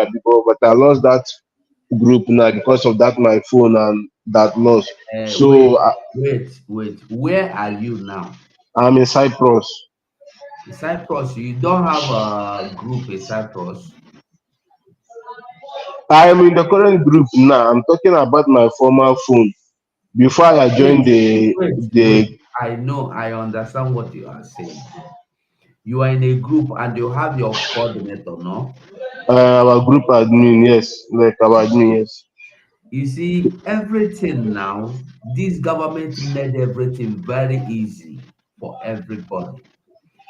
before, but I lost that group now because of that my phone and that loss. Wait, So wait. Where are you now? I'm in Cyprus. In Cyprus, you don't have a group in Cyprus. I am in the current group now. I'm talking about my former phone. Before I joined Wait. the I know, I understand what you are saying. You are in a group and you have your coordinator, no? our group admin, yes, like our admin, yes. You see, everything now, this government made everything very easy for everybody.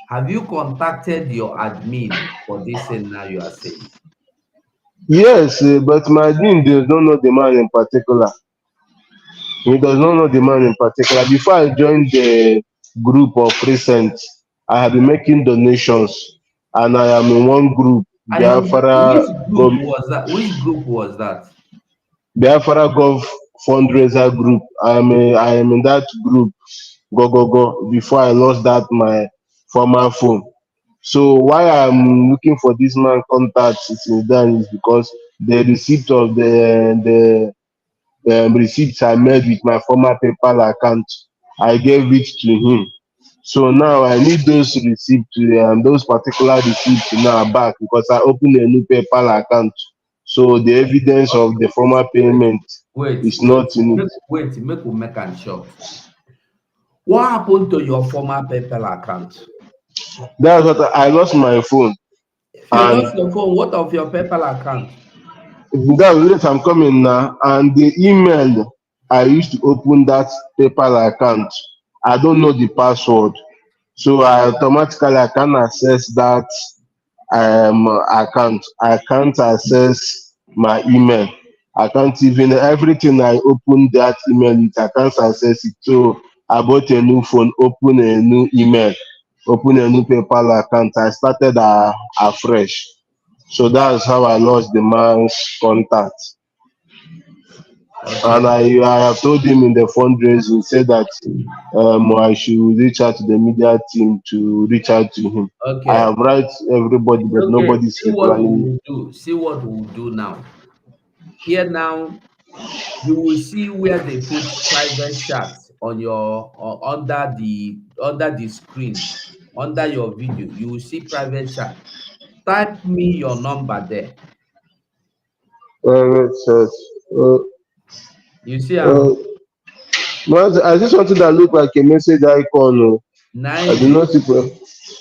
Have you contacted your admin for this thing now you are saying? Yes, but my admin does not know the man in particular. He does not know the man in particular. Before I joined the group of recent, I have been making donations, and I am in one group, I understand. Which group was that? Biafra Gov fundraiser group. I am in that group. Go go go. Before I lost that my former phone. So why I'm looking for this man contact since then is because the receipt of the receipts I made with my former PayPal account, I gave it to him. So now I need those receipts, those particular receipts now back because I opened a new PayPal account. So the evidence of the former payment is not in it. Make we make am short. What happened to your former PayPal account? That's what I lost my phone, If you and lost your phone, what of your PayPal account? that's what I'm coming now. And the email I used to open that PayPal account, I don't know the password. So I can access that account. I can't access my email. I can't even everything I open that email it, I can't access it. So I bought a new phone, open a new email, open a new PayPal account. I started afresh. So that's how I lost the man's contact. And Okay. I have told him in the fundraising, said that I should reach out to the media team to reach out to him. I Okay. have write everybody, but Okay. nobody's See what we replying me. will do. See what we will do now. Here now, you will see where they put private chat on your under the screen, under your video. You will see private chat. Type me your number there. It says, uh, You see, uh, I just wanted that look like a message icon. Oh. I do nine, not see.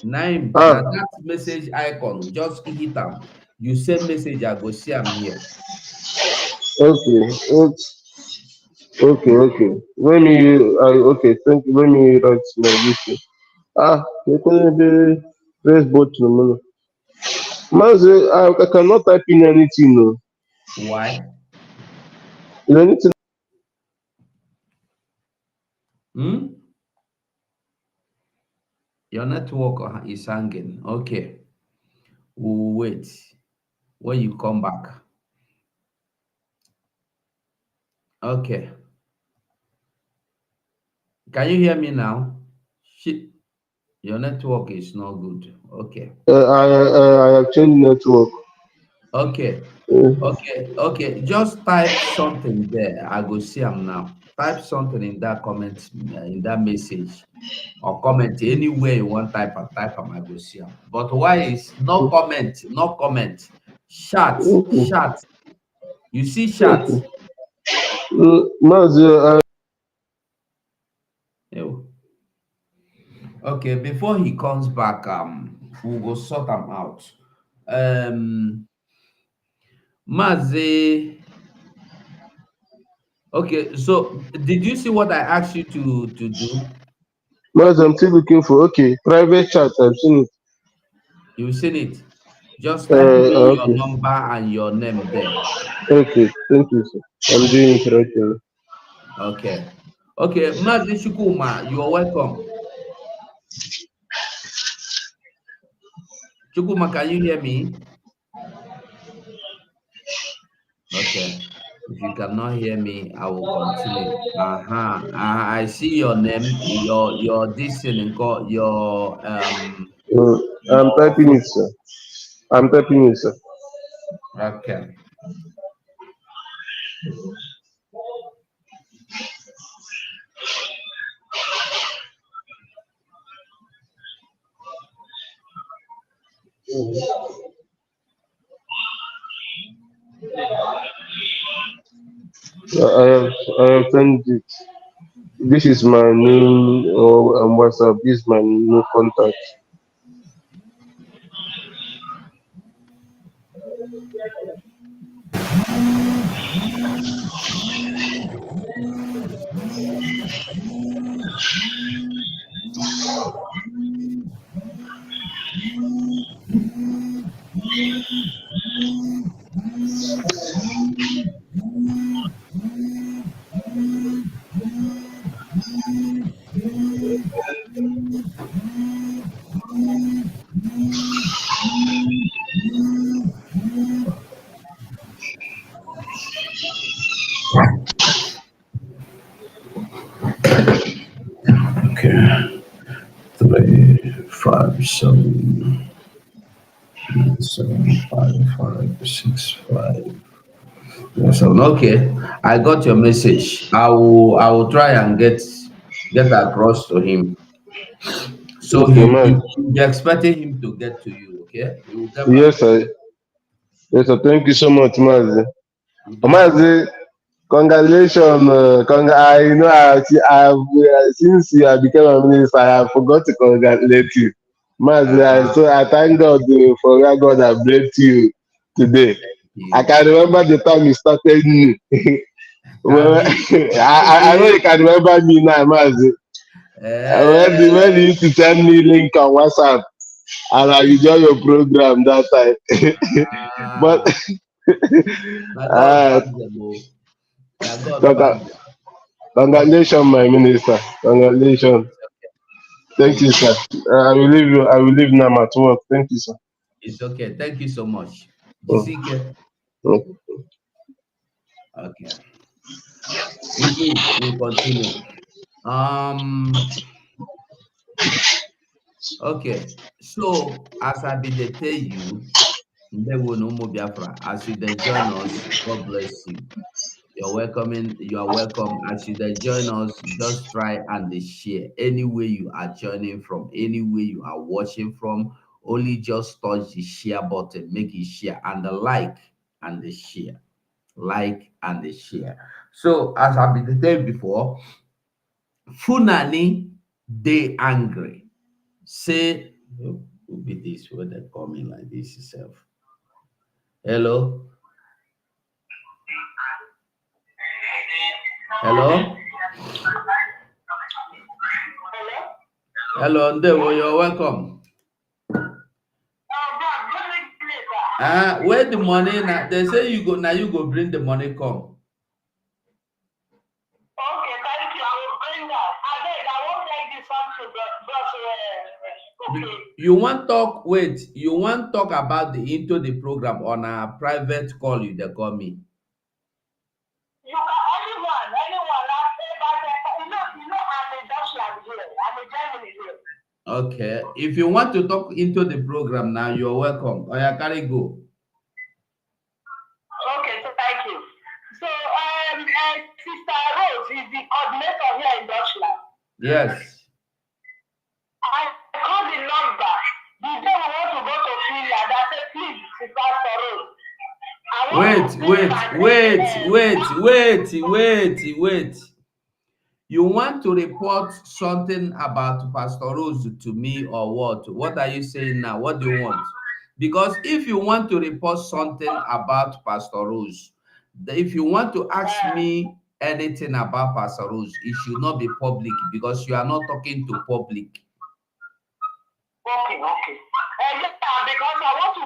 now Ah, that message icon, just hit them. You send message, I go see I'm here. okay, okay. Okay, thank you. Let me write my this. You can be press button. No. Maze, I cannot type in anything. No. Why? Is anything? Hmm? Your network is hanging. Okay. We'll wait when you come back. Okay. Can you hear me now? Shit. Your network is not good. Okay. I have changed network. Okay. Uh, Just type something there. I go see them now. Type something in that comment, in that message, or comment anywhere you want. Type them. I go see them. But why is no comment? No comment. Chat. okay, Chat. You see chat. okay. Maze, Ew. Okay. Before he comes back, we'll go sort them out. Um, Mazi. Okay. So, did you see what I asked you to do? I'm still looking for private chat. I've seen it. You seen it? Just type me your Okay, number and your name there. okay. Thank you, sir. I'm doing it right now. Okay. Okay, Mazi Shukuma, you are welcome. Shukuma, can you hear me? Okay. If you cannot hear me, I will continue. I see your name, your this thing called I'm your typing it, sir. I'm typing it, sir. Okay. I have sent it. This is my new WhatsApp. This is my new contact. Okay. 357 755 6 5. So okay, I got your message. I will try and get across to him. So Okay, man. you're expecting him to get to you, okay? He will get back Yes, to you. sir. Yes, sir. Thank you so much, Mazi. You'll be happy. Mazi, congratulations. I know since you have become a minister, I have forgot to congratulate you. Mazi, Ah, I thank God for where God has blessed you today. thank I you. can remember the time you started new. Well, Abi, I know you can remember me now, Mazi. When you eh, used to send me link on WhatsApp and I enjoy your program that time. But ah, now God uh, back them, oh. Now God back congra- them. congratulations, my minister. Congratulations. It's okay. Thank you, Thank you. sir. I will leave you. I will leave now at work. Thank you, sir. It's okay. Thank you so much. Mm, Jisike. mm. Okay. We continue. Um. Okay. So as I been dey tell you, Ndewo no more Biafra. As you dey join us, God bless you. You're welcoming. You are welcome. As you dey join us, just try and dey share. Anywhere you are joining from, anywhere you are watching from, only just touch the share button, make it share, and the like and the share, like and the share. So as I've been telling before, Fulani they angry. Say, who be this? When they call me like this itself? Hello, hello, hello. Ndewo, you're welcome. Where the money now? They say you go now. You go bring the money. Come. Okay, thank you. I will bring that. I beg, I won't like this one to okay. You want talk? Wait. You want talk about the into the program on a private call? You they call me. You can anyone. I say that I'm in Deutschland here. I'm in Germany here. Okay. If you want to talk into the program now, you're welcome. Oh, yeah, carry go. Okay, so thank you. So, Sister Rose is the coordinator here in Deutschland. Yes. I called the number. The day we want to go to Finland, I said, please, Sister Rose. Wait. You want to report something about Pastor Rose to me or what? What are you saying now? What do you want? Because if you want to report something about Pastor Rose, if you want to ask me anything about Pastor Rose, it should not be public because you are not talking to public. Okay. Yeah, because I want to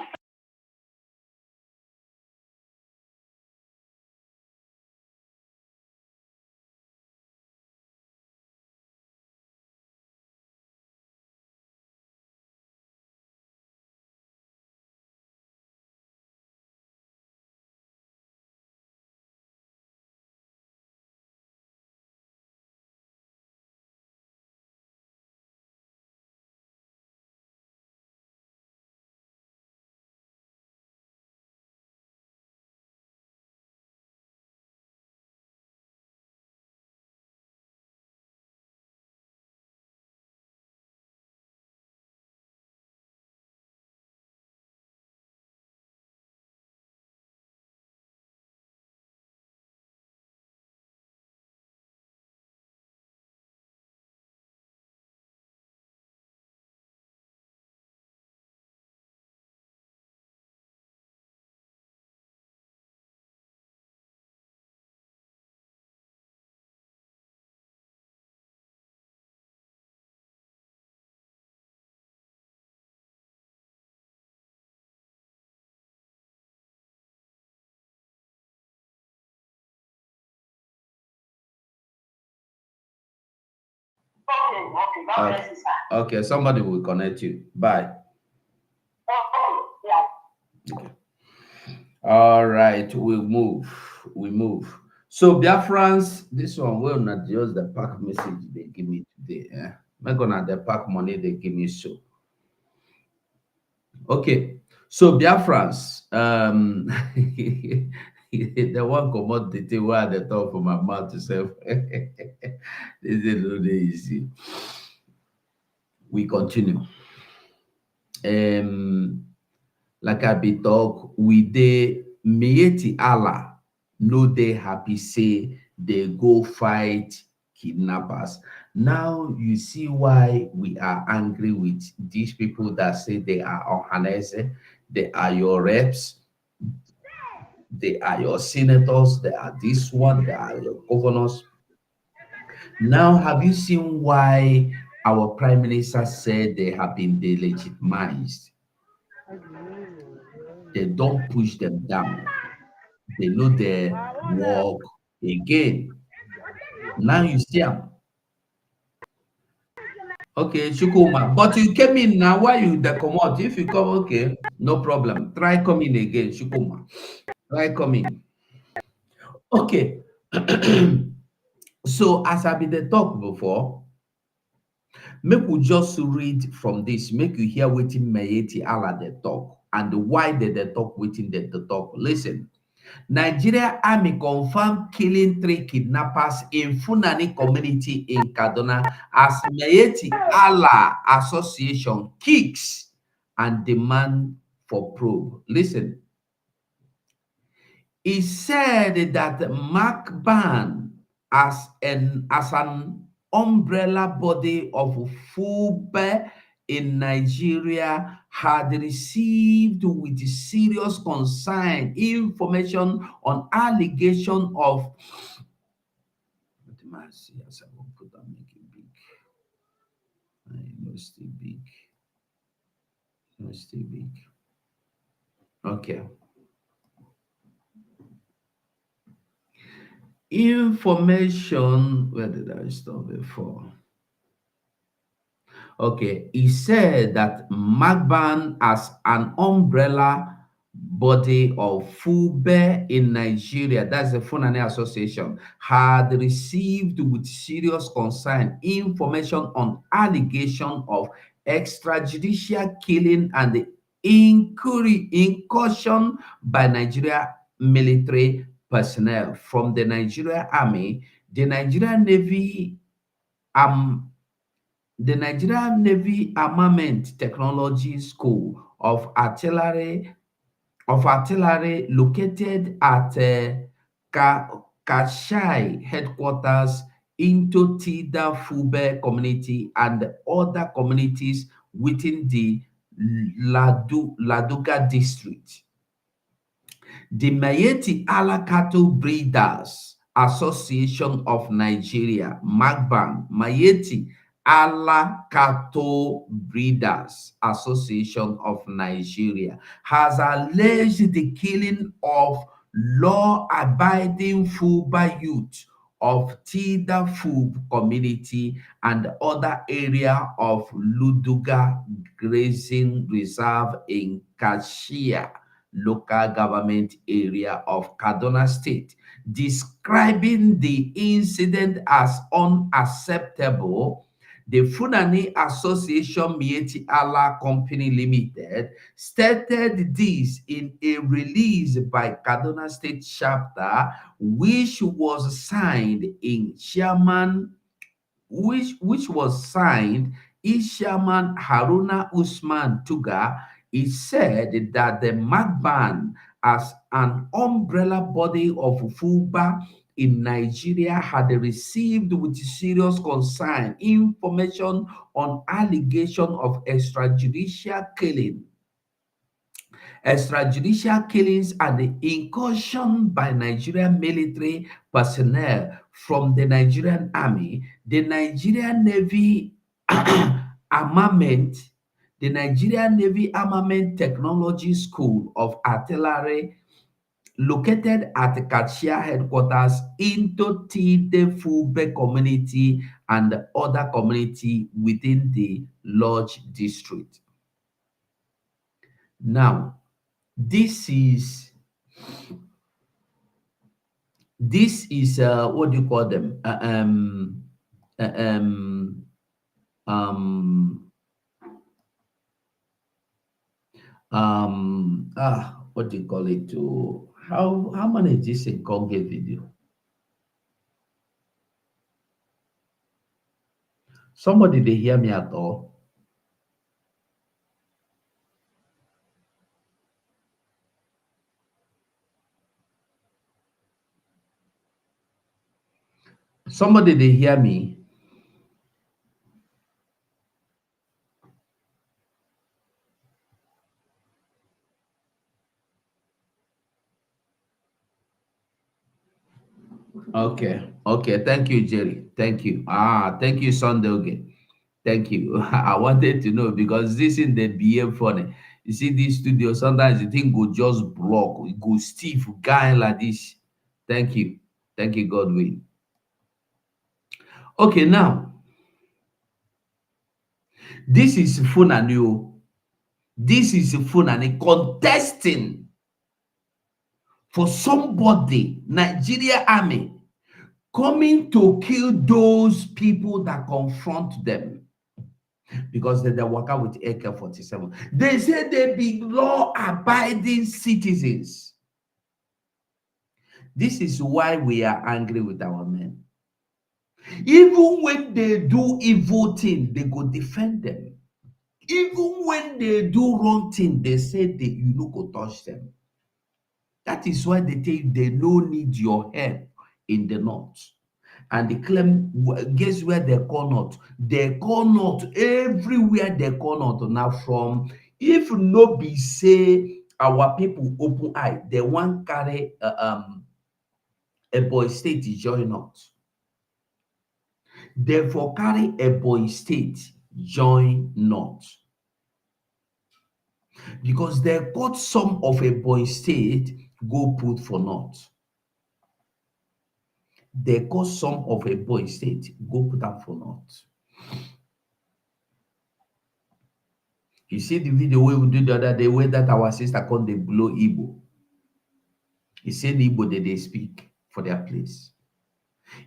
Okay. God bless you, sir. Okay, somebody will connect you. Bye. Okay. Yeah. Okay. All right, we move. So Biafrans, this one will not just the pack message they give me today. I'm gonna the pack money they give me so. Okay, so Biafrans, the one commodity where at the top of my mouth to say this is really easy. We continue. Like I be talk, we dey Miyetti Allah no dey happy say they go fight kidnappers. Now you see why we are angry with these people that say they are Ohanese, they are your reps, they are your senators, they are this one, they are your governors. Now, have you seen why our prime minister said they have been delegitimized? They don't push them down. They know their work again. Now you see them. Okay, Shukuma. But you came in now. Why you the come out? If you come, okay, no problem. Try coming again, Shukuma. Try coming. Okay. So as I been the talk before, make we just read from this. Make you hear wetin Miyetti Allah the talk and why they talk wetin they talk. Listen. Nigeria Army confirmed killing 3 kidnappers in Fulani community in Kaduna as Miyetti Allah Association kicks and demand for probe. Listen, he said that Mark Ban as an umbrella body of FUBE in Nigeria had received with serious concern information on allegation of okay. Information, where did I stop before? Okay, he said that Magban as an umbrella body of FUBE in Nigeria, that's the Fulani Association, had received with serious concern information on allegation of extrajudicial killing and the incursion by Nigeria military personnel from the Nigeria Army, the Nigerian Navy, the Nigerian Navy Armament Technology School of Artillery located at Kashai headquarters into Tida Fube community and other communities within the Ladoga district. The Miyetti Allah Cattle Breeders Association of Nigeria, MAGBAN, Miyetti Allah Cattle Breeders Association of Nigeria, has alleged the killing of law-abiding Fuba youth of Tida Fub community and other area of Luduga Grazing Reserve in Kashia local government area of Kaduna State, describing the incident as unacceptable. The Fulani Association Miyetti Allah Company Limited stated this in a release by Kaduna State chapter, which was signed in chairman, which was signed Chairman Haruna Usman Tuga. He said that the MAGBAN, as an umbrella body of FUBA in Nigeria, had received with serious concern information on allegation of extrajudicial killings and the incursion by Nigerian military personnel from the Nigerian Army, the Nigerian Navy Armament Technology School of Artillery located at Kachia headquarters into Tide Fube community and other community within the Lodge district. Now, this is what do you call them? Uh, um, um, what do you call it? To how many is this in Conge video? Somebody they hear me at all? Somebody they hear me? Okay, okay. Thank you, Jerry. Thank you. Thank you, Sunday. Okay. Thank you. I wanted to know because this in the behave funny. You see, this studio sometimes the thing go just block, it go stiff, guy like this. Thank you. Thank you, Godwin. Okay, now this is Fulani. This is Fulani contesting for somebody, Nigeria Army, coming to kill those people that confront them because they work out with AK-47. They say they be law-abiding citizens. This is why we are angry with our men. Even when they do evil thing, they go defend them. Even when they do wrong thing, they say that you no go touch them. That is why they tell you they no need your help in the north. And they claim, guess where they call north? They call north everywhere they call north. Now from, if no be say our people open eye, they want carry a boy state join north. Therefore carry a boy state join north. Because they got some of a boy state go put for north. They got some of a boy state go put up for north. You see the video where we do the other day where that our sister called the blow Igbo. He said the Igbo they speak for their place.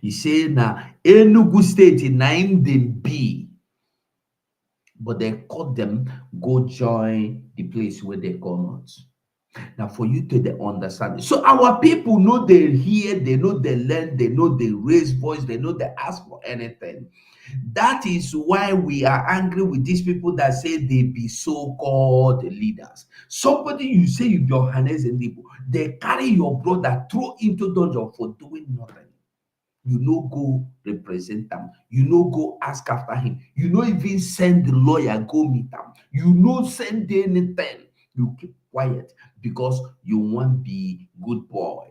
He said na Enugu state in name them be, but they called them go join the place where they call north. Now, for you to understand it. So our people know they hear, they know they learn, they know they raise voice, they know they ask for anything. That is why we are angry with these people that say they be so-called leaders. Somebody you say you your hands and people, they carry your brother, throw into dungeon for doing nothing. You no go represent them. You no go ask after him. You no even send the lawyer go meet them. You no send anything. You keep quiet because you want to be good boy.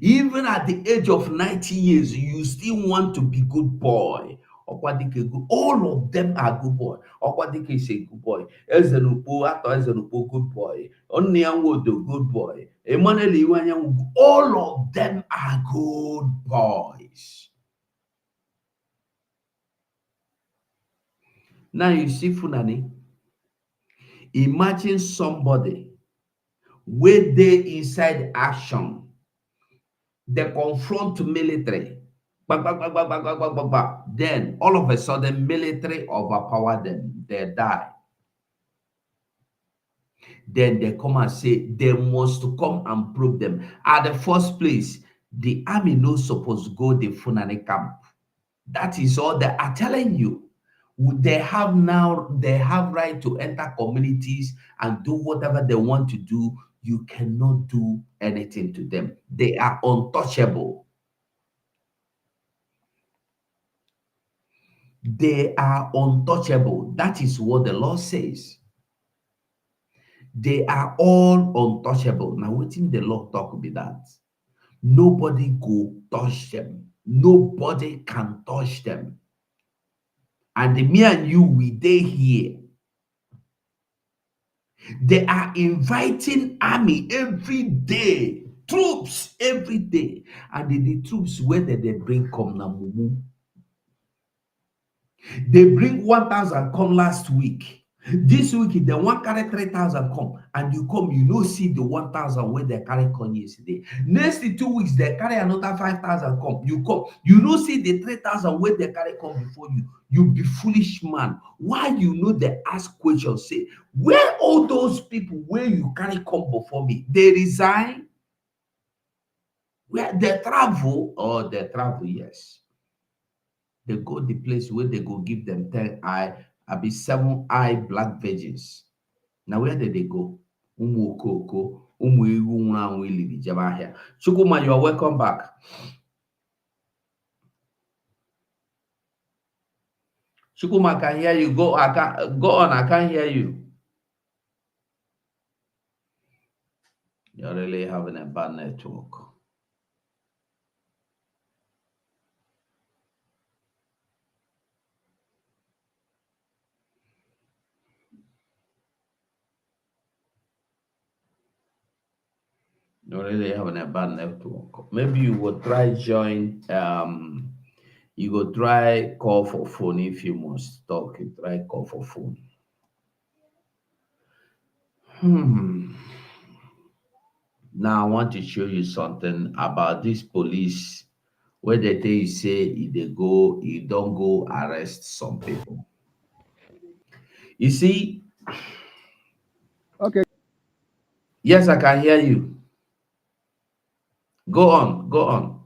Even at the age of 90 years, you still want to be good boy. All of them are good boy. Okwadike is a good boy. Ezenupo, Ato Ezenupo, good boy. Onyanwodo, good boy. Emmanuel Iwanyanwu, all of them are good boys. Now you see Fulani. Imagine somebody where they inside action. They confront military. Then all of a sudden, military overpower them. They die. Then they come and say they must come and prove them. At the first place, the army no supposed to go the Fulani camp. That is all they are telling you. They have right to enter communities and do whatever they want to do. You cannot do anything to them. They are untouchable. They are untouchable. That is what the law says. They are all untouchable. Now, what in the law talk be that? Nobody go touch them. Nobody can touch them. And me and you, we they here. They are inviting army every day, troops every day. And the troops, where did they bring come now? They bring 1,000 come last week. This week, the one carry 3,000 come, and you come, you know, see the 1,000 where they carry come yesterday. Next 2 weeks, they carry another 5,000 come. You come, you know, see the 3,000 where they carry come before you. You be foolish man. Why you know they ask questions? Say, where all those people where you carry come before me? They resign. Where they travel, or they travel, yes. They go the place where they go give them 10 eye, I be 7 eye black virgins. Now where did they go? Umu Koko, Umu Iwu Willi Jabahia. Chukuma, you are welcome back. Chukuma, I can hear you. Go on, I can't hear you. You're really having a bad network. You're really having a bad network. Maybe you will try join. You go try call for phone if you must talk. You try call for phone. Now I want to show you something about this police where they tell you say if they go, you don't go arrest some people. You see? Okay. Yes, I can hear you. Go on, go on.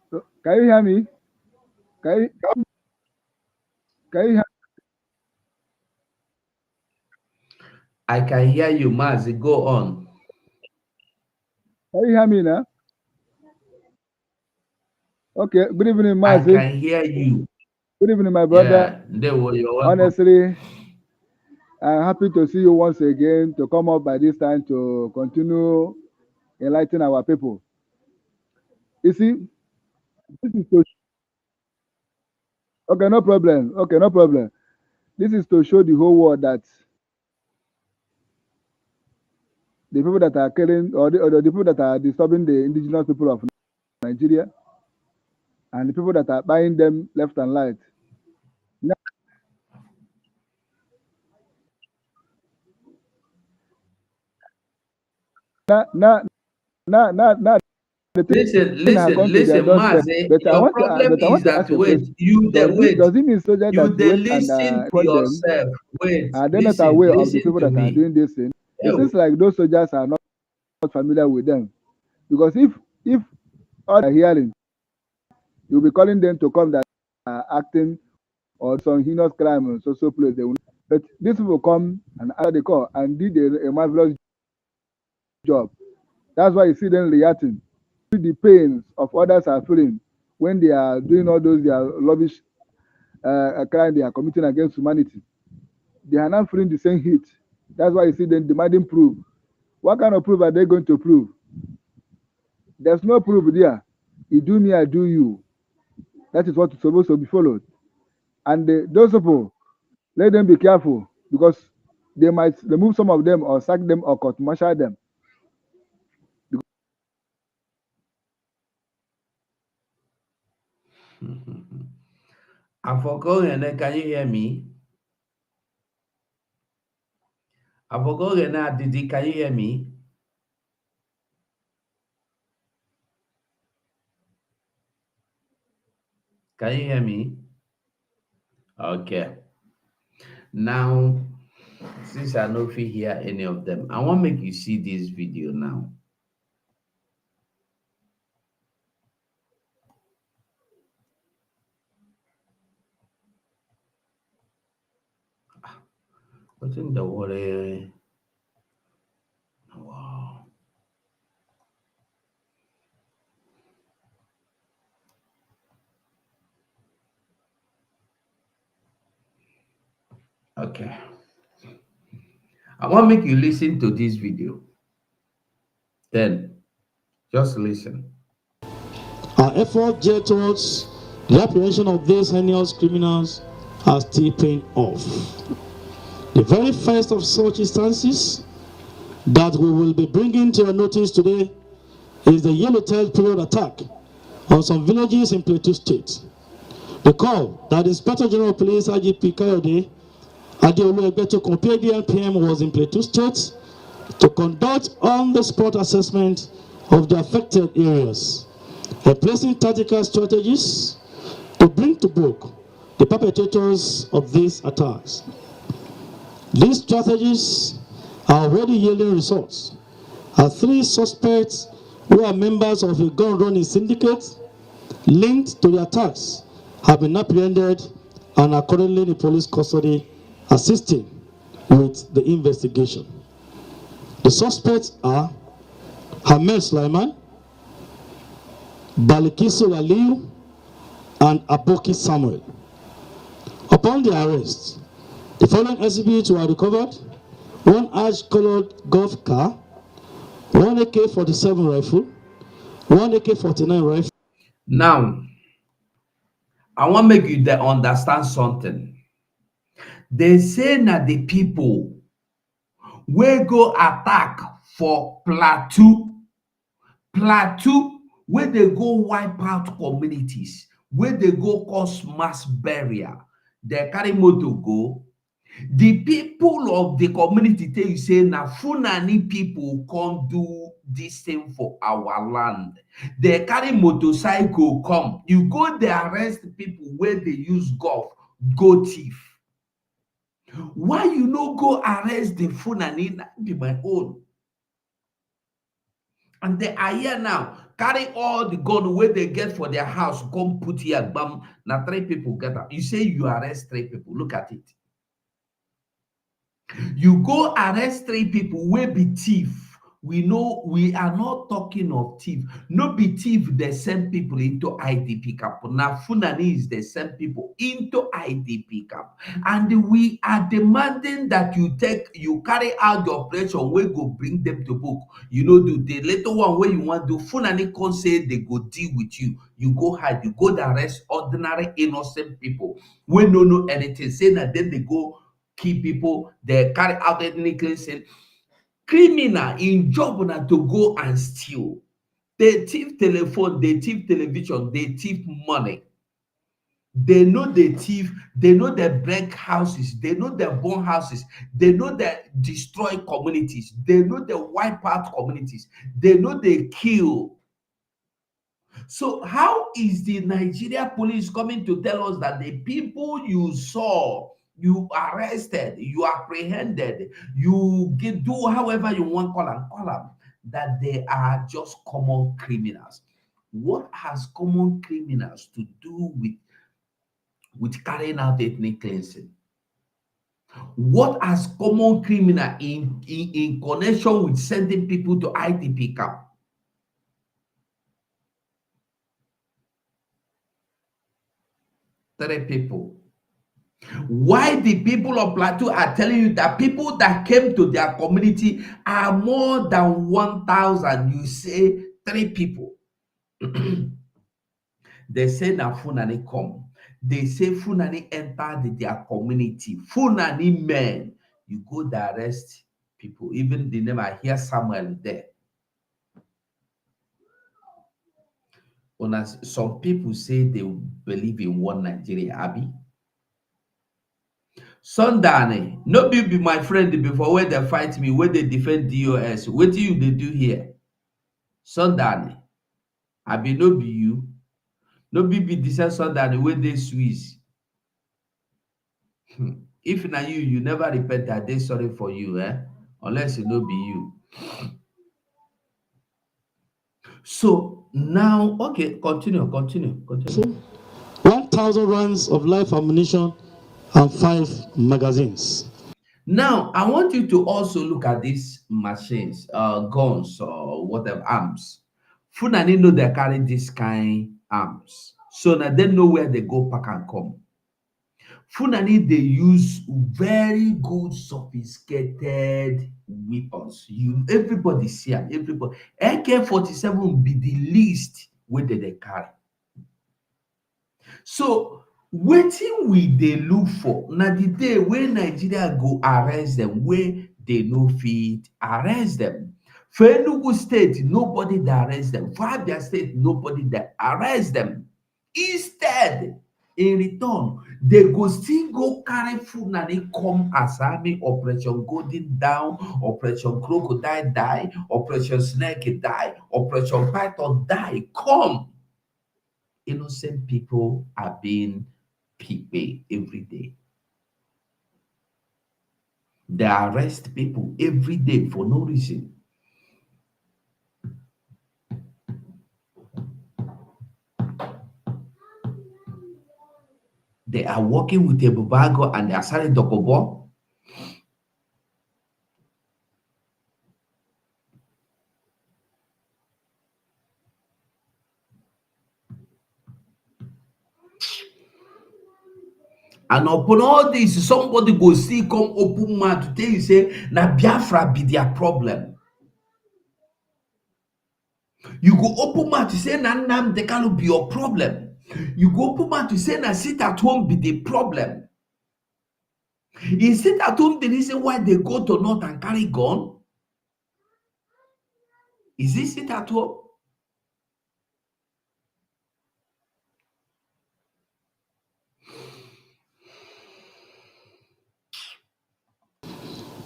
So, can you hear me? Can you hear? I can hear you, Mazi. Go on. Can you hear me now? Okay. Good evening, Mazi. I can hear you. Good evening, my brother. Yeah, honestly, I'm happy to see you once again to come up by this time to continue enlightening our people. You see, this is to okay, no problem. Okay, no problem. This is to show the whole world that the people that are killing or the people that are disturbing the indigenous people of Nigeria and the people that are buying them left and right. Now, listen, Mazi, your problem is that does it mean soldiers you that went and listen to fought them yourself. are they not aware of the people to that are me. doing this thing? It seems like those soldiers are not familiar with them, because if all they are hearing, you'll be calling them to come that are acting or some heinous crime or social place. They will, but these people come and answer the call and did a marvelous job. That's why you see them reacting to the pains of others are feeling when they are doing all those their rubbish crime they are committing against humanity. They are not feeling the same heat. That's why you see them demanding proof. What kind of proof are they going to prove? There's no proof there. You do me, I do you. That is what is supposed to be followed. And those people, let them be careful, because they might remove some of them or sack them or court-martial them. Afokogene, can you hear me? Afokogene, Didi, can you hear me? Can you hear me? Okay. Now, since I know if you hear any of them, I want to make you see this video now. What's in the water? Wow. Okay. I want to make you listen to this video. Then, just listen. Our effort geared towards the apprehension of these heinous criminals are still paying off. The very first of such instances that we will be bringing to your notice today is the Yellowtail period attack on some villages in Plateau State. Recall that the Inspector General of Police IGP Kayode Adeolu Egbeto PDM was in Plateau State to conduct on-the-spot assessment of the affected areas, replacing tactical strategies to bring to book the perpetrators of these attacks. These strategies are already yielding results, as 3 suspects who are members of a gun-running syndicate linked to the attacks have been apprehended and are currently in police custody assisting with the investigation. The suspects are Ahmed Sulaiman, Balikiso Aliyu, and Aboki Samuel. Upon their arrest, the following exhibits were recovered: 1 ash-colored golf car, 1 AK-47 rifle, 1 AK-49 rifle. Now, I want to make you understand something. They say that the people will go attack for Plateau, where they go wipe out communities, where they go cause mass burial. They carry motor go. The people of the community tell you say na Fulani people can't do this thing for our land. They carry motorcycle come. You go there arrest people where they use golf, go thief. Why you no go arrest the Fulani? That be my own. And they are here now, carry all the gun where they get for their house, come put here, bam. Now 3 people get up. You say you arrest 3 people. Look at it. You go arrest 3 people wey be thief. We know we are not talking of thief. No be thief, they send people into IDP camp. Now Fulani is they send people into IDP camp. And we are demanding that you carry out the operation where go bring them to book. You know, do the little one where you want to do. Fulani can say they go deal with you. You go hide, you go to arrest ordinary innocent people. We don't know anything. Say that then they go kill people, they carry out ethnic cleansing. Criminal in job na to go and steal. They thief telephone, they thief television, they thief money. They know they thief, they know they break houses, they know they burn houses, they know they destroy communities, they know they wipe out communities, they know they kill. So how is the Nigeria police coming to tell us that the people you saw, you arrested, you apprehended, you do however you want call them, that they are just common criminals? What has common criminals to do with carrying out ethnic cleansing? What has common criminal in connection with sending people to IDP camp? Three people. Why the people of Plateau are telling you that people that came to their community are more than 1,000? You say 3 people. They say that Fulani come. They say Fulani entered their community. Fulani men. You go to arrest people. Even the name I hear Samuel there. Some people say they believe in one Nigeria, Abi. Sundane, no be my friend before where they fight me, where they defend DOS. What do you they do here? Sundane, Abi no be you. No be this Sundane where they Swiss. If na you never repent that they sorry for you, unless it no be you. So now, okay, continue. 1,000 rounds of live ammunition and 5 magazines. Now, I want you to also look at these machines, guns or whatever, arms. Fulani know they carry this kind arms. So now they know where they go pack and come. Fulani, they use very good, sophisticated weapons. Everybody see them, everybody. AK-47 will be the least where they carry. So, wetin we dey look for na the day wey Nigeria go arrest them, where they no fit arrest them. For Enugu State, nobody that arrests them. For Abia State, nobody that arrests them. Instead, in return, they go still go carry Fulani come as army Operation Golden Down, Operation Crocodile die, Operation Snake die, Operation Python die. Come. Innocent people are being picked every day. They arrest people every day for no reason. They are working with a Bubago and they are selling Dokobo. And upon all this, somebody go see come open mouth to tell you, say, na Biafra be their problem. You go open mouth to say, na Nnamdi Kanu be your problem. You go open mouth to say, na sit at home be the problem. Is sit at home the reason why they go to North and carry gun? Is it sit at home?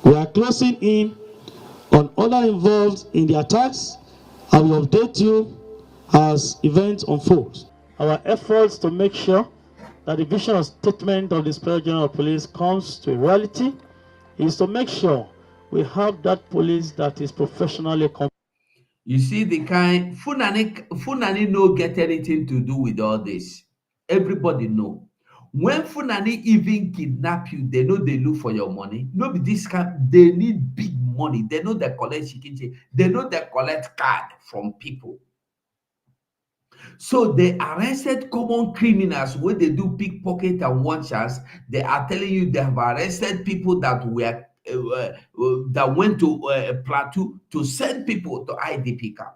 We are closing in on other involved in the attacks and will update you as events unfold. Our efforts to make sure that the vision or statement of the Inspector General of Police comes to a reality is to make sure we have that police that is professionally competent. You see the kind Fulani no get anything to do with all this. Everybody know. When Fulani even kidnap you, they know they look for your money. No be this kind, they need big money. They know they collect chicken change. They know they collect card from people. So they arrested common criminals when they do pickpocket and one chance. They are telling you they have arrested people that were that went to Plateau to send people to IDP camp.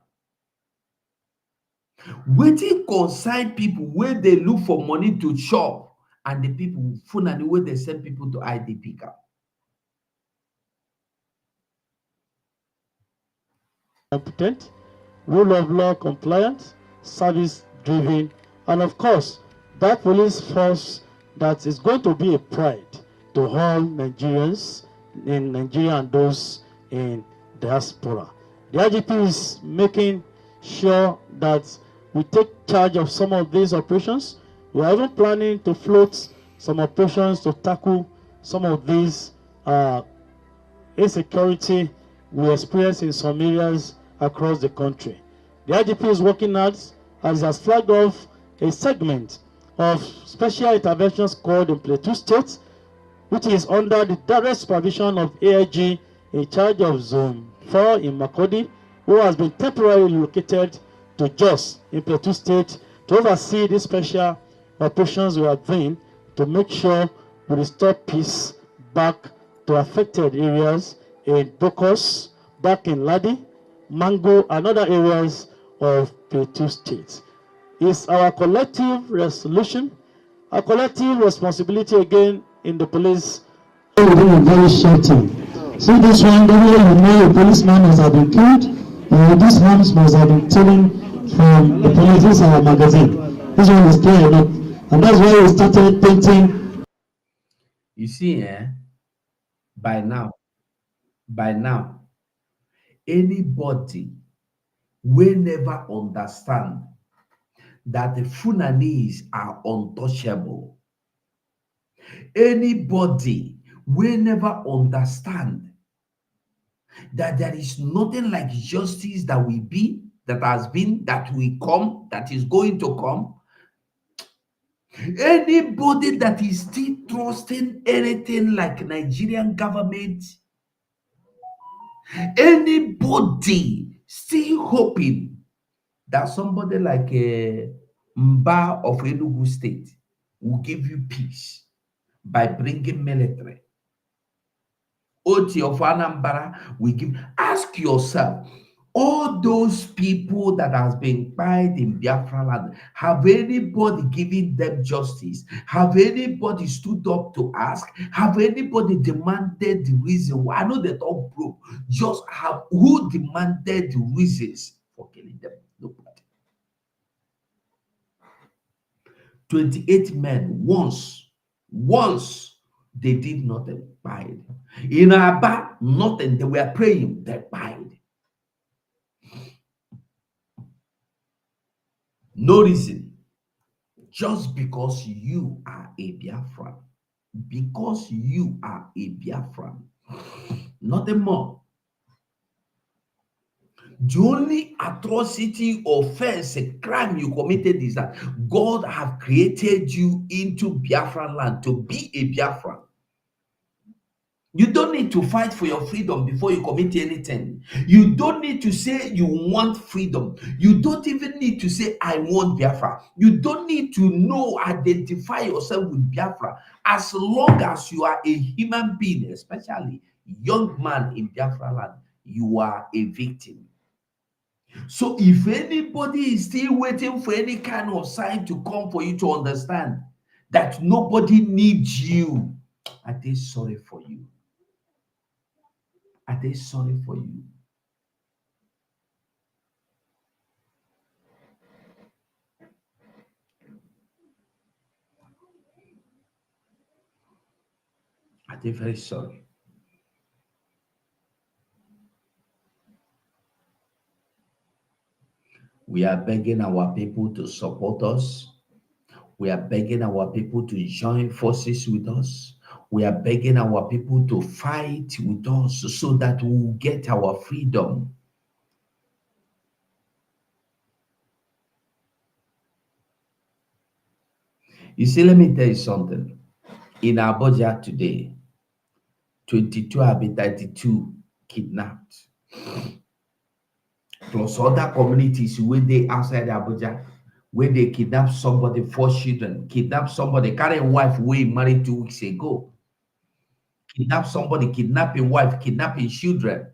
Waiting concern people where they look for money to chop and the people Fulani where they send people to IDP camp. Competent, rule of law compliant, service driven, and of course, that police force that is going to be a pride to all Nigerians in Nigeria and those in diaspora. The IGP is making sure that we take charge of some of these operations. We are even planning to float some operations to tackle some of these insecurity we experience in some areas across the country. The IGP is working hard as has flagged off a segment of Special Intervention Squad in Plateau State, which is under the direct supervision of AIG in charge of Zone 4 in Makurdi, who has been temporarily located to Jos in Plateau State to oversee the special operations we are doing to make sure we restore peace back to affected areas in Bokos, back in Ladi, Mango, and other areas of Plateau State. It's our collective resolution, our collective responsibility again in the police within a very short time. So this one, you know, a policeman must have been killed, this one must have been taken from the police. This is our magazine. This one is clear enough, and that's why we started painting. You see, by now, anybody will never understand that the Fulanese are untouchable. Anybody will never understand that there is nothing like justice that will be, that has been, that will come, that is going to come. Anybody that is still trusting anything like Nigerian government, anybody still hoping that somebody like a Mba of Enugu State will give you peace by bringing military. Oti of Anambra will give. Ask yourself, All those people that has been tried in Biafra land, have anybody given them justice? Have anybody stood up to ask? Have anybody demanded the reason why? I know they all broke. Just have who demanded the reasons for killing them? Nobody. 28 men once they did nothing, died. In Abba, nothing. They were praying, they died. No reason. Just because you are a Biafran. Because you are a Biafran. Nothing more. The only atrocity, offense, crime you committed is that God have created you into Biafran land to be a Biafran. You don't need to fight for your freedom before you commit anything. You don't need to say you want freedom. You don't even need to say, I want Biafra. You don't need to identify yourself with Biafra. As long as you are a human being, especially young man in Biafra land, you are a victim. So if anybody is still waiting for any kind of sign to come for you to understand that nobody needs you, I am sorry for you. Are they sorry for you? Are they very sorry? We are begging our people to support us. We are begging our people to join forces with us. We are begging our people to fight with us so that we will get our freedom. You see, let me tell you something. In Abuja today, 22 have been 32 kidnapped. Plus other communities where they outside Abuja, where they kidnap somebody, 4 children, kidnap somebody, carry a wife away married 2 weeks ago. Kidnap somebody, kidnapping wife, kidnapping children.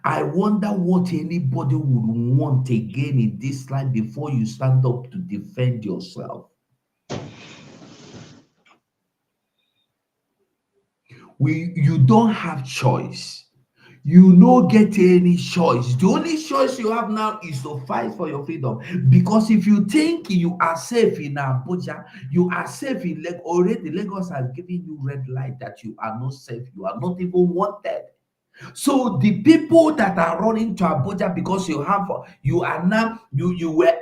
I wonder what anybody would want again in this life before you stand up to defend yourself. You don't have choice. You don't get any choice. The only choice you have now is to fight for your freedom. Because if you think you are safe in Abuja, you are safe in Lagos. Already Lagos has given you red light that you are not safe. You are not even wanted. So the people that are running to Abuja because you were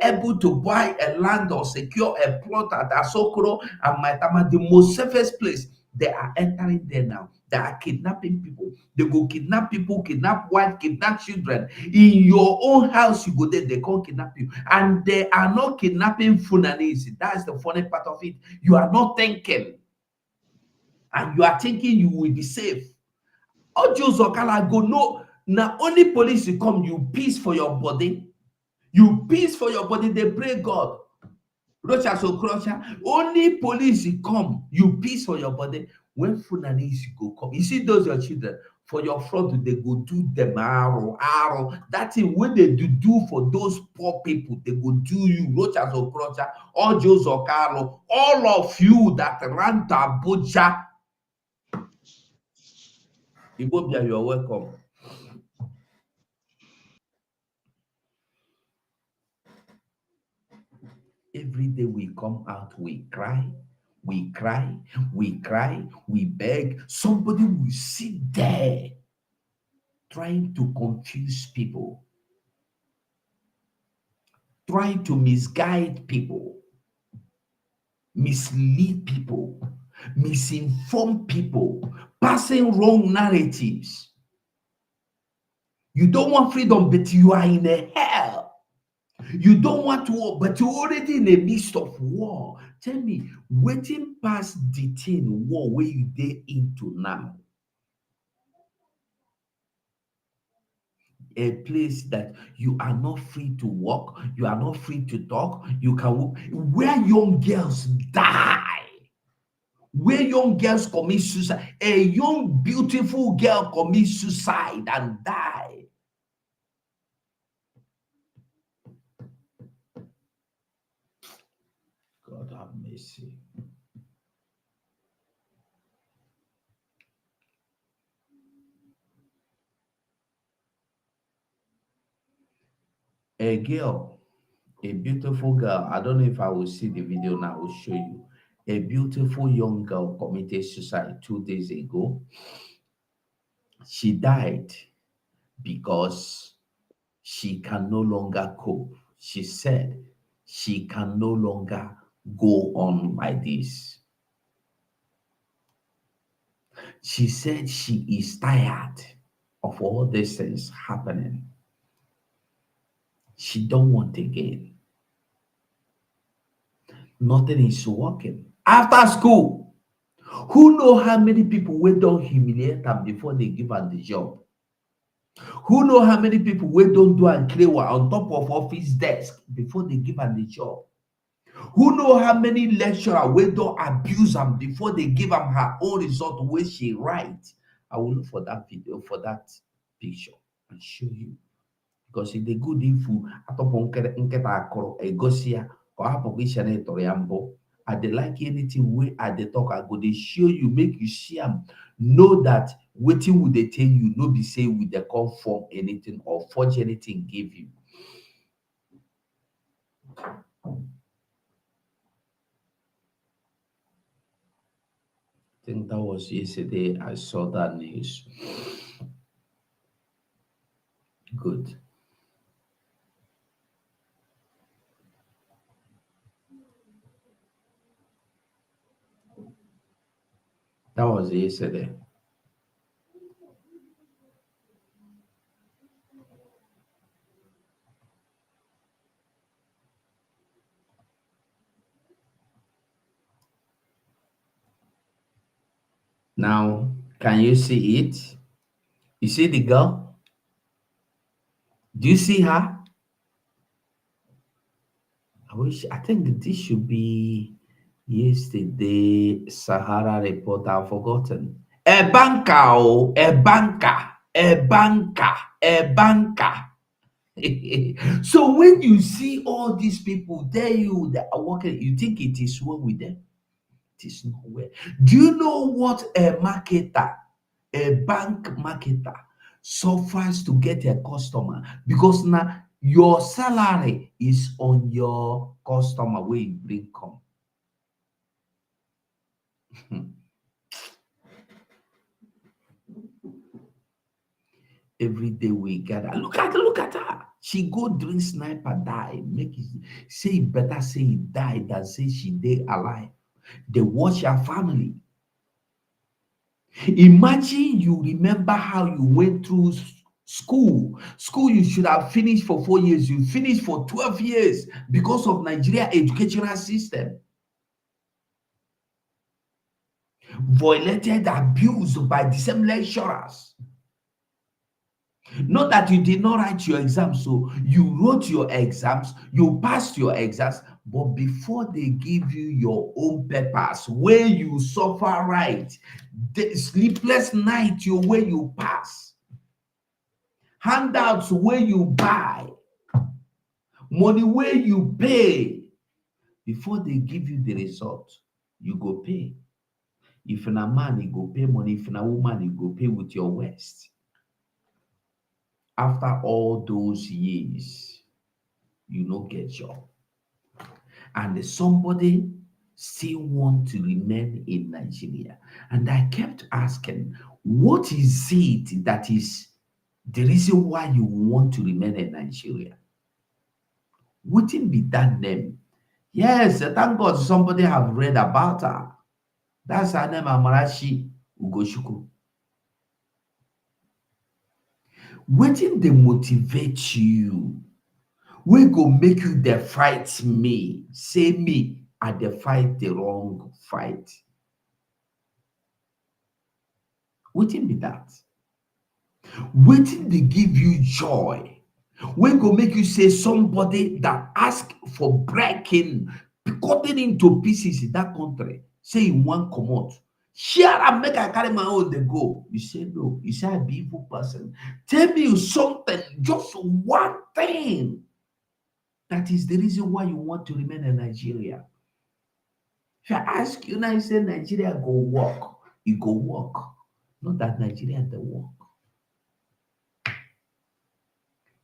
able to buy a land or secure a plot at Asokoro and Maitama, the most safest place, they are entering there now. They are kidnapping people. They go kidnap people, kidnap wife, kidnap children. In your own house, you go there, they can't kidnap you. And they are not kidnapping Fulanese. That's the funny part of it. You are not thinking. And you are thinking you will be safe. Ojo Zokala go, no, now only police will come, you peace for your body. You peace for your body, they pray God. Rocha so crusher, only police will come, you peace for your body. When Fulanese go come, you see those your children, for your front, they go do them arrow. That is when they do for those poor people, they go do you, Rocha so crusher, Ojo Zokalo, all of you that ran to Abuja. Ibobia, you are welcome. Every day we come out, we cry, we beg. Somebody will sit there trying to confuse people, trying to misguide people, mislead people, misinform people, passing wrong narratives. You don't want freedom, but you are in a hell. You don't want war, but you're already in the midst of war. Tell me, waiting past the thing war where you dey into now. A place that you are not free to walk, you are not free to talk, you can walk, where young girls die, where young girls commit suicide. A young, beautiful girl commits suicide and die. God have mercy. A girl, a beautiful girl. I don't know if I will see the video now. I will show you. A beautiful young girl committed suicide 2 days ago. She died because she can no longer cope. She said she can no longer go on like this. She said she is tired of all these things happening. She don't want again. Nothing is working. After school, who know how many people wey don humiliate them before they give her the job? Who know how many people wey don't do and clear on top of office desk before they give her the job? Who know how many lecturer wey don't abuse them before they give them her own result where she write? I will look for that video, for that picture, and show you. Because if they good info, atọpụ nkịta akọrọ egosi ya ka ọ hapụ ka isha na-etọrọ ya mbụ. I dey like anything wey I dey talk, I go dey show you, make you see am. Know that wetin we dey tell you no be say we dey come form anything or forge anything give you. I think that was yesterday I saw that news. Good. That was yesterday. Now, can you see it? You see the girl? Do you see her? I think this should be yesterday. Sahara Report, I've forgotten. A banker, a banker, a banker, a banker. So when you see all these people there, you that are working, you think it is well with them. It is not well. Do you know what a marketer, a bank marketer, suffers to get a customer? Because now your salary is on your customer where you bring come. Every day we gather. Look at her. She go drink sniper, die. Make it say better say he died than say she dey alive. They watch her family. Imagine you remember how you went through school. School you should have finished for 4 years. You finished for 12 years because of Nigeria educational system. Violated, abused by the same lecturers. Not that you did not write your exams, so you wrote your exams, you passed your exams, but before they give you your own papers, where you suffer right, the sleepless night you where you pass, handouts where you buy, money where you pay, before they give you the result, you go pay. If you're a man, you go pay money. If you're a woman, you go pay with your waist. After all those years, you no get job. And somebody still want to remain in Nigeria. And I kept asking, what is it that is the reason why you want to remain in Nigeria? Wouldn't be that name? Yes, thank God somebody have read about her. That's her name, Amarachi Ugochukwu. Wetin dey motivate you? We go make you dey fight me. Say me, I dey fight the wrong fight. Wetin be that? Wetin dey give you joy? We go make you say somebody that ask for breaking, cutting into pieces in that country, Say you want come out. Share and make I carry my own they go. You say no. You say I be evil person. Tell me something, just one thing. That is the reason why you want to remain in Nigeria. If I ask you now, you say Nigeria go work, you go work. Not that Nigeria they work.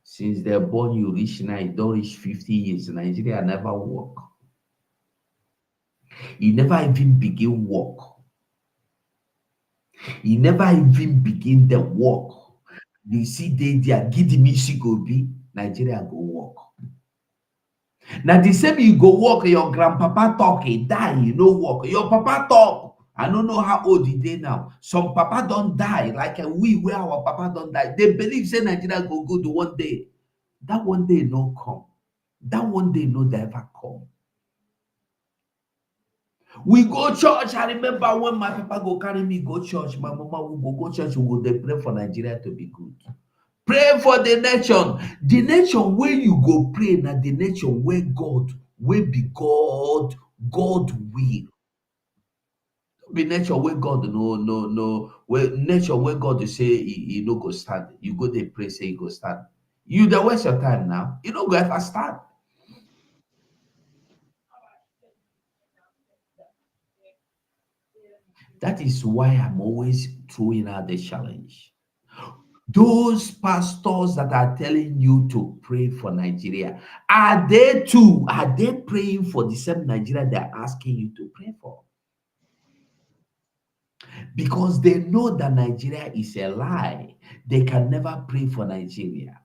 Since they're born, you reach now, you don't reach 50 years. Nigeria never work. You never even begin work. You never even begin the work. You see they are giving me go be Nigeria go work. Now the same you go work, your grandpapa talk, he die, you know work. Your papa talk. I don't know how old he dey now. Some papa don't die, like we where our papa don't die. They believe say Nigeria go good one day. That one day no come. That one day no ever come. We go church. I remember when my papa go carry me go church. My mama will go church. We go dey pray for Nigeria to be good. Pray for the nation. The nation where you go pray na the nation where God will be God. God will. Be nature where God no where nature where God say he no go stand. You go there pray say he go stand. You don't waste your time now. You don't go ever stand. That is why I'm always throwing out the challenge. Those pastors that are telling you to pray for Nigeria, are they praying for the same Nigeria they're asking you to pray for? Because they know that Nigeria is a lie. They can never pray for Nigeria.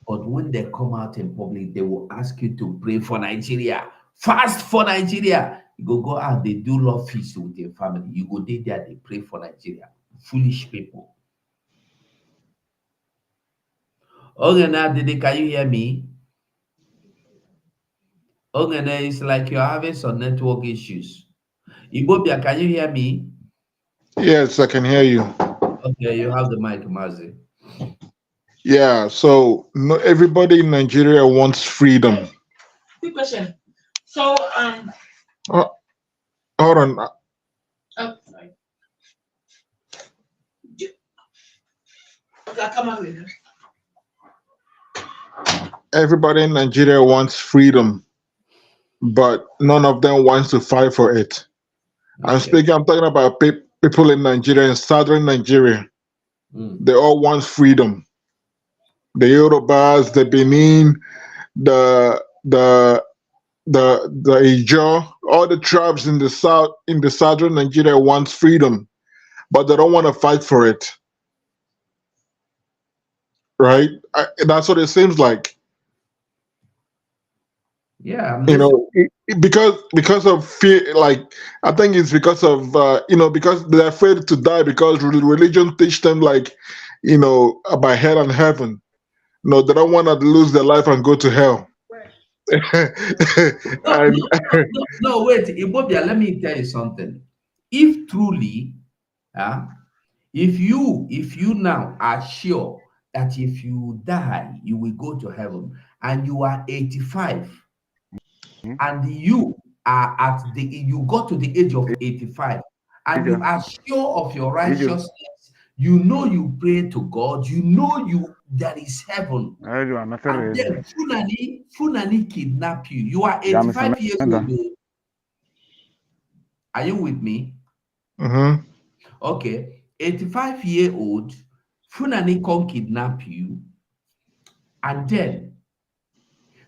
But when they come out in public, they will ask you to pray for Nigeria. Fast for Nigeria. You go out, they do love feast with your family. You go there, they pray for Nigeria. Foolish people. Okay, now, Dede, can you hear me? Okay, now it's like you're having some network issues. Ibobia, can you hear me? Yes, I can hear you. Okay, you have the mic, Mazi. Yeah, so no, everybody in Nigeria wants freedom. Quick question. So, Oh, hold on. oh, sorry. Okay, I'll come out with you. Everybody in Nigeria wants freedom, but none of them wants to fight for it. I'm talking about people in Nigeria, in southern Nigeria. They all want freedom. The Yorubas, the Benin, the Ijaw, all the tribes in the southern Nigeria wants freedom, but they don't want to fight for it. Right? That's what it seems like. Yeah, You know, because of fear. Like, I think it's because of because they're afraid to die, because religion teach them, like, about hell and heaven. No, they don't want to lose their life and go to hell. No, wait, Ibobia, let me tell you something. If truly, if you now are sure that if you die, you will go to heaven, and you are 85, and you are you got to the age of 85, and you are sure of your righteousness, you pray to God, there is heaven, and then Fulani kidnap you. You are 85 years old. Are you with me? Mm-hmm. Okay, 85-year-old, Fulani come kidnap you, and then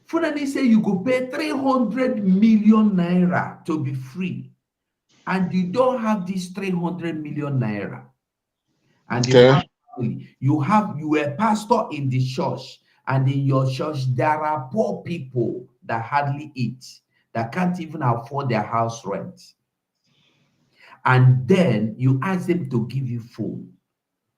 Fulani say you go pay 300 million naira to be free, and you don't have this 300 million naira, and you have family. You are a pastor in the church, and in your church there are poor people that hardly eat, that can't even afford their house rent, and then you ask them to give you food.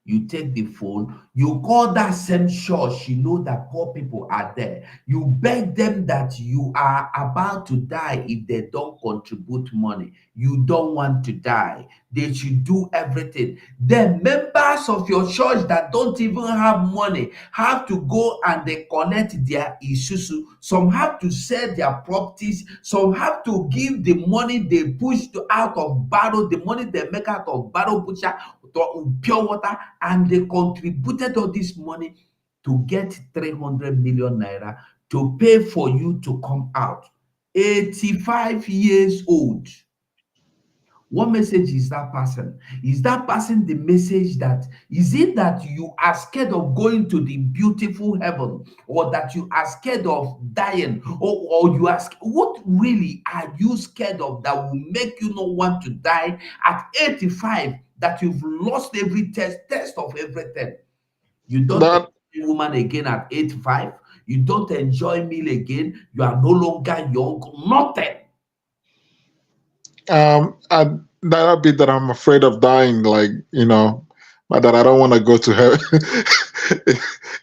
You take the phone, you call that same church, you know that poor people are there. You beg them that you are about to die if they don't contribute money. You don't want to die. They should do everything. The members of your church that don't even have money have to go and they collect their isusu. Some have to sell their properties. Some have to give the money they pushed out of barrel, the money they make out of barrel butcher, to pure water, and they contributed all this money to get 300 million naira to pay for you to come out. 85 years old. What message is that person? Is that person the message that is it that you are scared of going to the beautiful heaven, or that you are scared of dying, or you ask what really are you scared of that will make you not want to die at 85, that you've lost every test of everything? You don't That enjoy woman again at 85, you don't enjoy meal again, you are no longer young, nothing. and that bit that I'm afraid of dying, like, but that I don't want to go to heaven.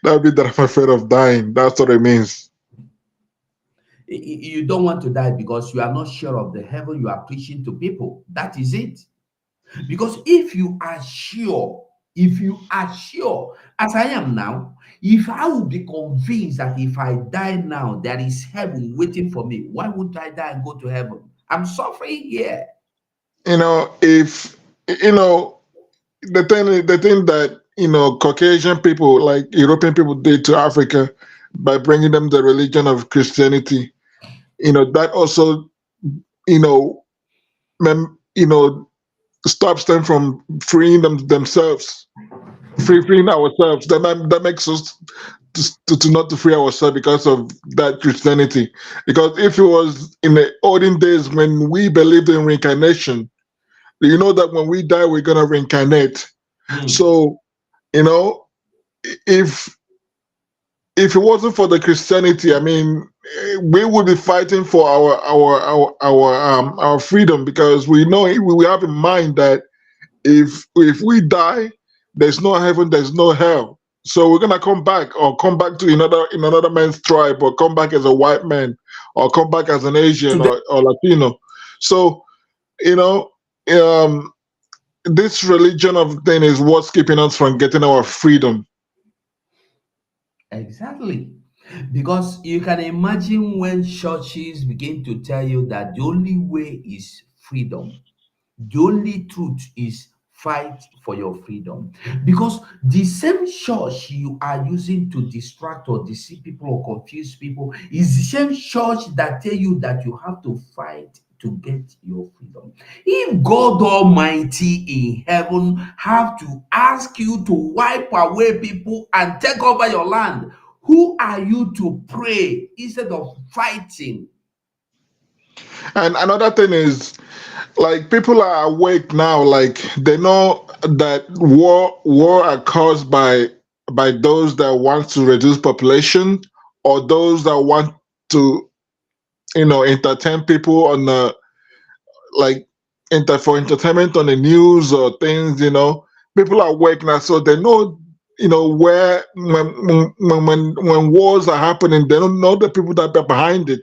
That bit that I'm afraid of dying. That's what it means. You don't want to die because you are not sure of the heaven you are preaching to people. That is it. Because if you are sure, as I am now, if I would be convinced that if I die now, there is heaven waiting for me, why would I die and go to heaven? I'm suffering here. If the thing that Caucasian people, like European people, did to Africa by bringing them the religion of Christianity, that also you know mem, stops them from freeing themselves, freeing ourselves. That makes us to not to free ourselves because of that Christianity. Because if it was in the olden days when we believed in reincarnation, you know that when we die we're gonna reincarnate. So you know if it wasn't for the Christianity, I mean, we would be fighting for our freedom, because we know, we have in mind that if we die, there's no heaven, there's no hell. So we're gonna come back, or come back to another man's tribe, or come back as a white man, or come back as an Asian, or Latino. So you know, um, this religion of thing is what's keeping us from getting our freedom. Exactly. Because you can imagine when churches begin to tell you that the only way is freedom, the only truth is fight for your freedom. Because the same church you are using to distract or deceive people or confuse people is the same church that tell you that you have to fight to get your freedom. If God Almighty in heaven have to ask you to wipe away people and take over your land, who are you to pray instead of fighting? And another thing is, like, people are awake now, like they know that war are caused by those that want to reduce population, or those that want to entertain people on the, like, for entertainment on the news or things. People are awake now, so they know, where when wars are happening, they don't know the people that are behind it.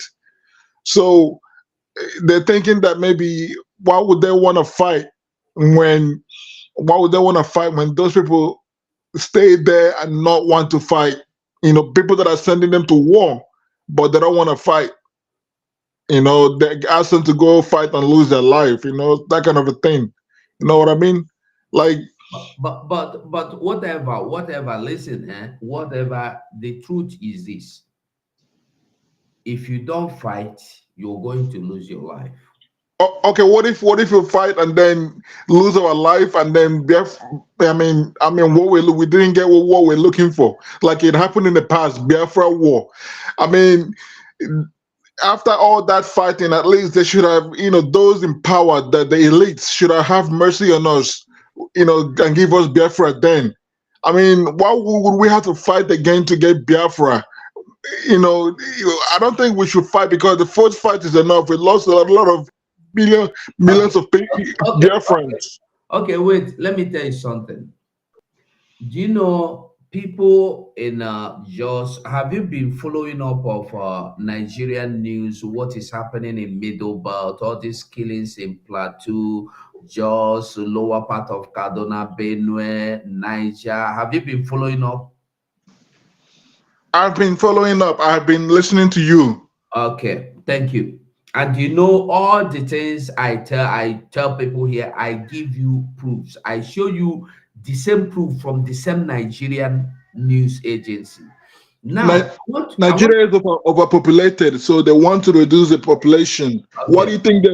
So they're thinking that maybe why would they want to fight when those people stay there and not want to fight? People that are sending them to war, but they don't want to fight. They ask them to go fight and lose their life. That kind of a thing. You know what I mean? Like, But whatever, listen, whatever, the truth is this: if you don't fight, you're going to lose your life. okay, what if you fight and then lose our life, and then what we didn't get what we're looking for, like it happened in the past, Biafra war. I mean, after all that fighting, at least they should have, those in power, that the elites should have mercy on us, and give us Biafra then. I mean, why would we have to fight again to get Biafra? I don't think we should fight, because the first fight is enough. We lost a lot of millions of people, Okay, Biafrans. okay, wait, let me tell you something. Do you know people in just have you been following up of Nigerian news? What is happening in Middle Belt? All these killings in Plateau, Jos, lower part of Kaduna, Benue, Niger. Have you been following up? I've been following up. I've been listening to you. Okay, thank you. And you know all the things I tell people here, I give you proofs. I show you the same proof from the same Nigerian news agency. Ni- Now, I want Nigeria is overpopulated, so they want to reduce the population. What do okay, you think?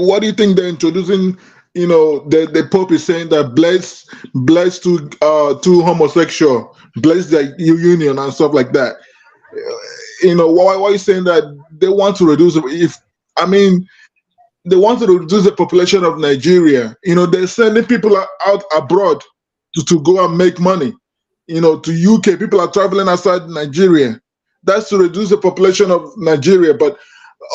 What do you think they're introducing? You know, the Pope is saying that bless to homosexual, bless the union and stuff like that. You know, why are you saying that they want to reduce? If I mean, they want to reduce the population of Nigeria. You know, they're sending people out abroad to go and make money. You know, to UK, people are traveling outside Nigeria. That's to reduce the population of Nigeria, but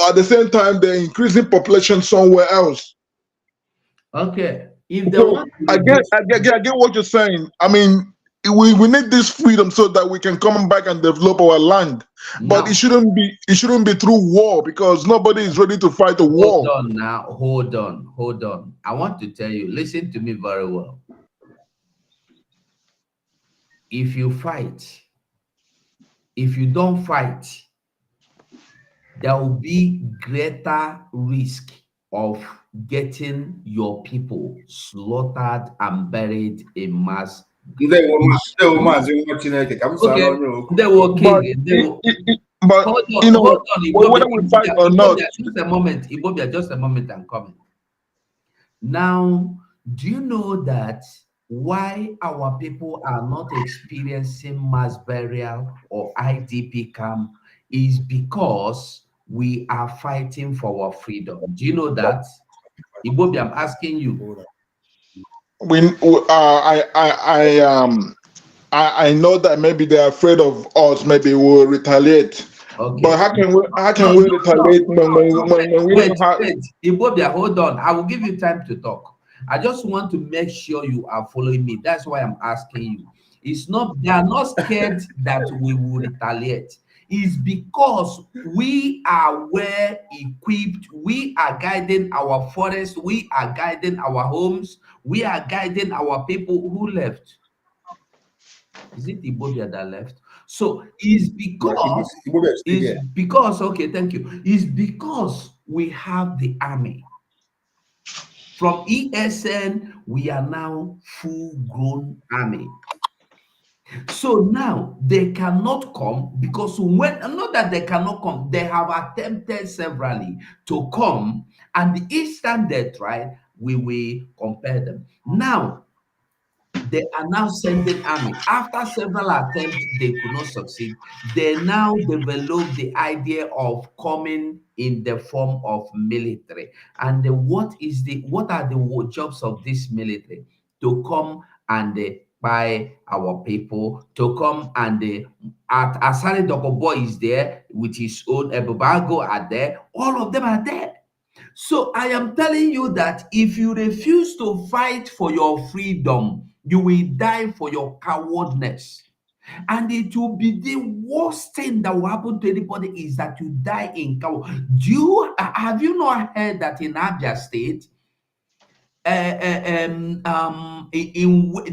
at the same time, they're increasing population somewhere else. okay. If they So want to reduce, I get what you're saying. I mean, we need this freedom so that we can come back and develop our land. But now, it shouldn't be through war because nobody is ready to fight a hold war. on now, hold on. I want to tell you, listen to me very well. If you fight, if you don't fight, there will be greater risk of getting your people slaughtered and buried in mass. Okay, they were But king. They were but you hold know, on, whether we fight or not, Just a moment, Ibobia, just a moment, I'm coming. Now, do you know that why our people are not experiencing mass burial or IDP camp is because we are fighting for our freedom. Do you know that? Ibobi, I'm asking you. I know that maybe they're afraid of us. Maybe we'll retaliate. But Okay. how No, can we retaliate when we wait, don't have? wait. Ibobia, hold on. I will give you time to talk. I just want to make sure you are following me. That's why I'm asking you. It's not, they are not scared that we will retaliate. It's because we are well equipped. We are guiding our forest. We are guiding our homes. We are guiding our people who left. Is it Ibobia that left? So okay, thank you. It's because we have the army. From ESN, we are now full-grown army. So now they cannot come because when not that they cannot come, they have attempted severally to come, and the instant they try, we will compel them. Now they are now sending army. After several attempts, they could not succeed. They now develop the idea of coming in the form of military. And what are the jobs of this military? To come and buy our people, to come and at Asari Dokobo is there with his own Ebubago are there, all of them are there. So I am telling you that if you refuse to fight for your freedom, you will die for your cowardness. And it will be the worst thing that will happen to anybody is that you die in coward. Have you not heard that in Abia State, in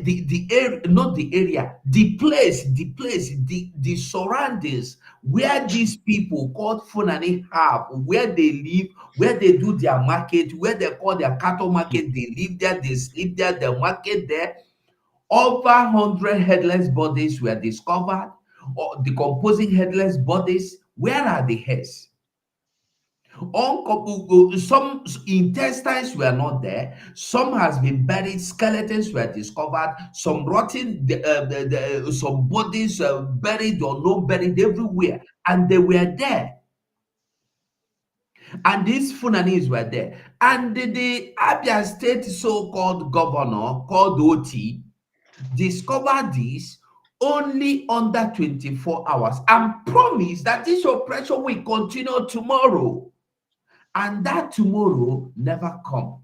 the area, not the area, the the surroundings where these people called Fulani have, where they live, where they do their market, where they call their cattle market, they live there, they sleep there, they market there. Over 100 headless bodies were discovered, or decomposing headless bodies. Where are the heads? Some intestines were not there. Some has been buried. Skeletons were discovered. Some rotten, some bodies buried or not buried everywhere, and they were there. And these Funanis were there. And the Abia State so-called governor, called OT, discovered this only under 24 hours and promised that this operation will continue tomorrow. And that tomorrow never come.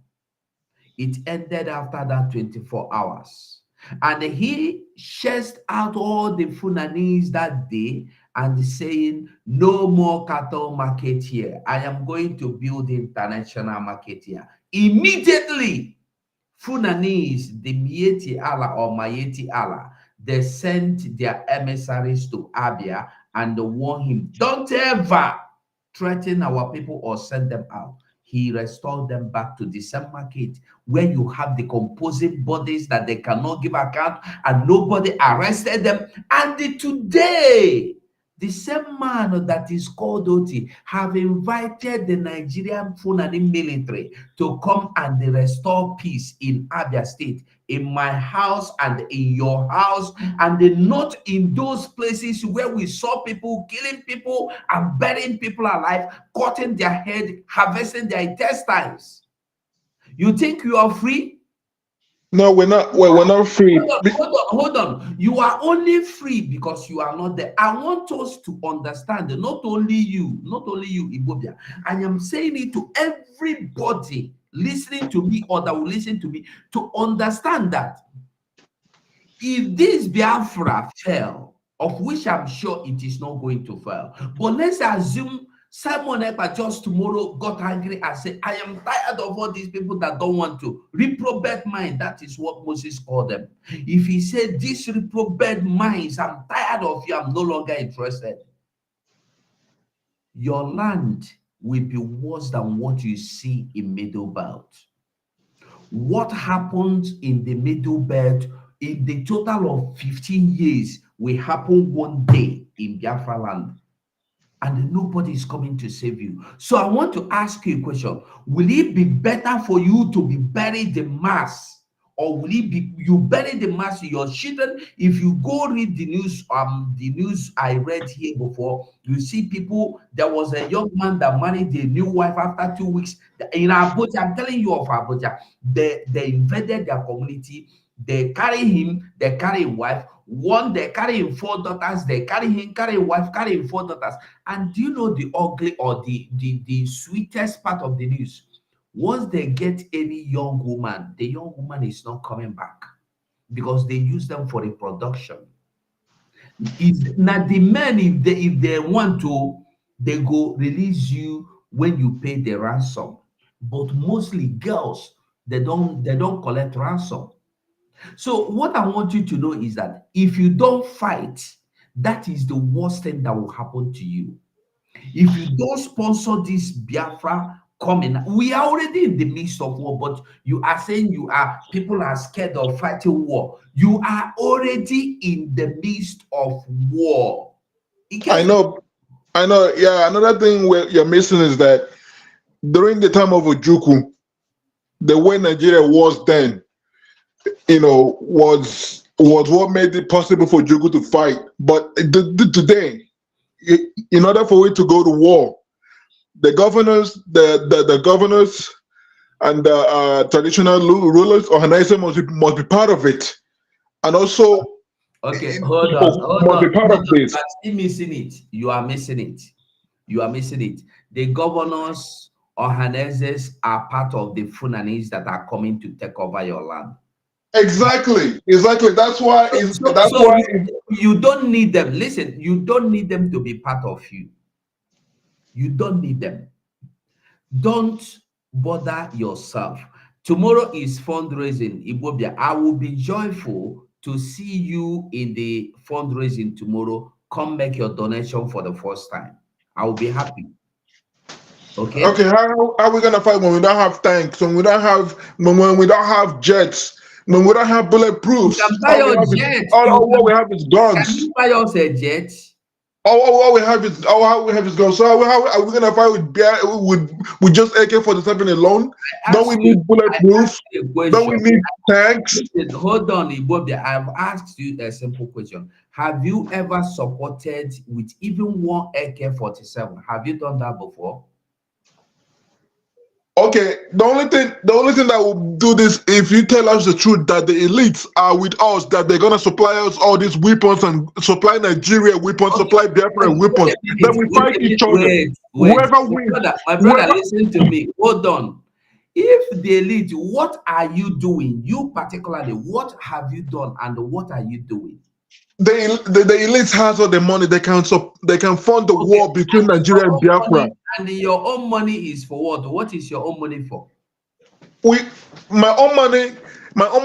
It ended after that 24 hours. And he chased out all the Fulanese that day and saying, no more cattle market here. I am going to build international market here. Immediately, Fulanese, the Miyetti Allah or Miyetti Allah, they sent their emissaries to Abia and warned him, don't ever threaten our people or send them out. He restored them back to the same market where you have the composite bodies that they cannot give account and nobody arrested them. And today, the same man that is called Oti have invited the Nigerian Fulani military to come and restore peace in Abia State, in my house and in your house, and not in those places where we saw people killing people and burying people alive, cutting their head, harvesting their intestines. You think you are free? No, we're not. We're not free. Hold on. You are only free because you are not there. I want us to understand that not only you, Ibobia. I am saying it to everybody listening to me or that will listen to me to understand that if this Biafra fell, of which I'm sure it is not going to fail, but let's assume Simon Ekpa just tomorrow got angry and said, I am tired of all these people that don't want to. Reprobate mind, that is what Moses called them. If he said, these reprobate minds, I'm tired of you, I'm no longer interested. Your land will be worse than what you see in Middle Belt. What happened in the Middle Belt in the total of 15 years will happen one day in Biafra land. And nobody is coming to save you. So I want to ask you a question. Will it be better for you to be buried in mass, or will it be you bury the mass in your children? If you go read the news I read here before, you see people. There was a young man that married a new wife after 2 weeks in Abuja. I'm telling you of Abuja. They invaded their community. They carry him. They carry his wife. One, they carry him 4 daughters, they carry him, carry wife, carry him 4 daughters. And do you know the ugly or the sweetest part of the news? Once they get any young woman, the young woman is not coming back because they use them for reproduction. It's not the men, if they want to, they go release you when you pay the ransom. But mostly girls, they don't collect ransom. So what I want you to know is that if you don't fight, that is the worst thing that will happen to you. If you don't sponsor this Biafra coming, we are already in the midst of war, but you are saying people are scared of fighting war. You are already in the midst of war. I know. Yeah, another thing you're missing is that during the time of Ojukwu, the way Nigeria was then, was what made it possible for Ojukwu to fight. But today, in order for it to go to war, the governors, the governors, and the traditional rulers organization must be part of it, and also. Okay, hold on. Must be part of this. You are still missing it. You are missing it. You are missing it. The governors or Hanezes are part of the Funanis that are coming to take over your land. Exactly. That's why. You don't need them. Listen, you don't need them to be part of you. You don't need them. Don't bother yourself. Tomorrow is fundraising, Ibobia. I will be joyful to see you in the fundraising tomorrow. Come make your donation for the first time. I will be happy. Okay. Okay. How are we gonna fight when we don't have tanks? When we don't have jets? When we don't have bulletproofs? You can buy your jet. All we have is guns. Can you buy us a jet? All we have is guns. So how are we gonna fight with just AK-47 alone? Don't we need bulletproofs? Don't we need tanks? Hold on, Ibobia. I've asked you a simple question. Have you ever supported with even one AK-47? Have you done that before? Okay, the only thing that will do this, if you tell us the truth that the elites are with us, that they're gonna supply us all these weapons and supply Nigeria weapons, supply Biafra weapons, then we fight each other. Whoever wins. My brother, listen to me. Hold on. If the elite, what are you doing? You particularly, what have you done and what are you doing? The elite has all the money. They can fund the Okay, war between and Nigeria and Biafra. your own money is for what? What is your own money for? My own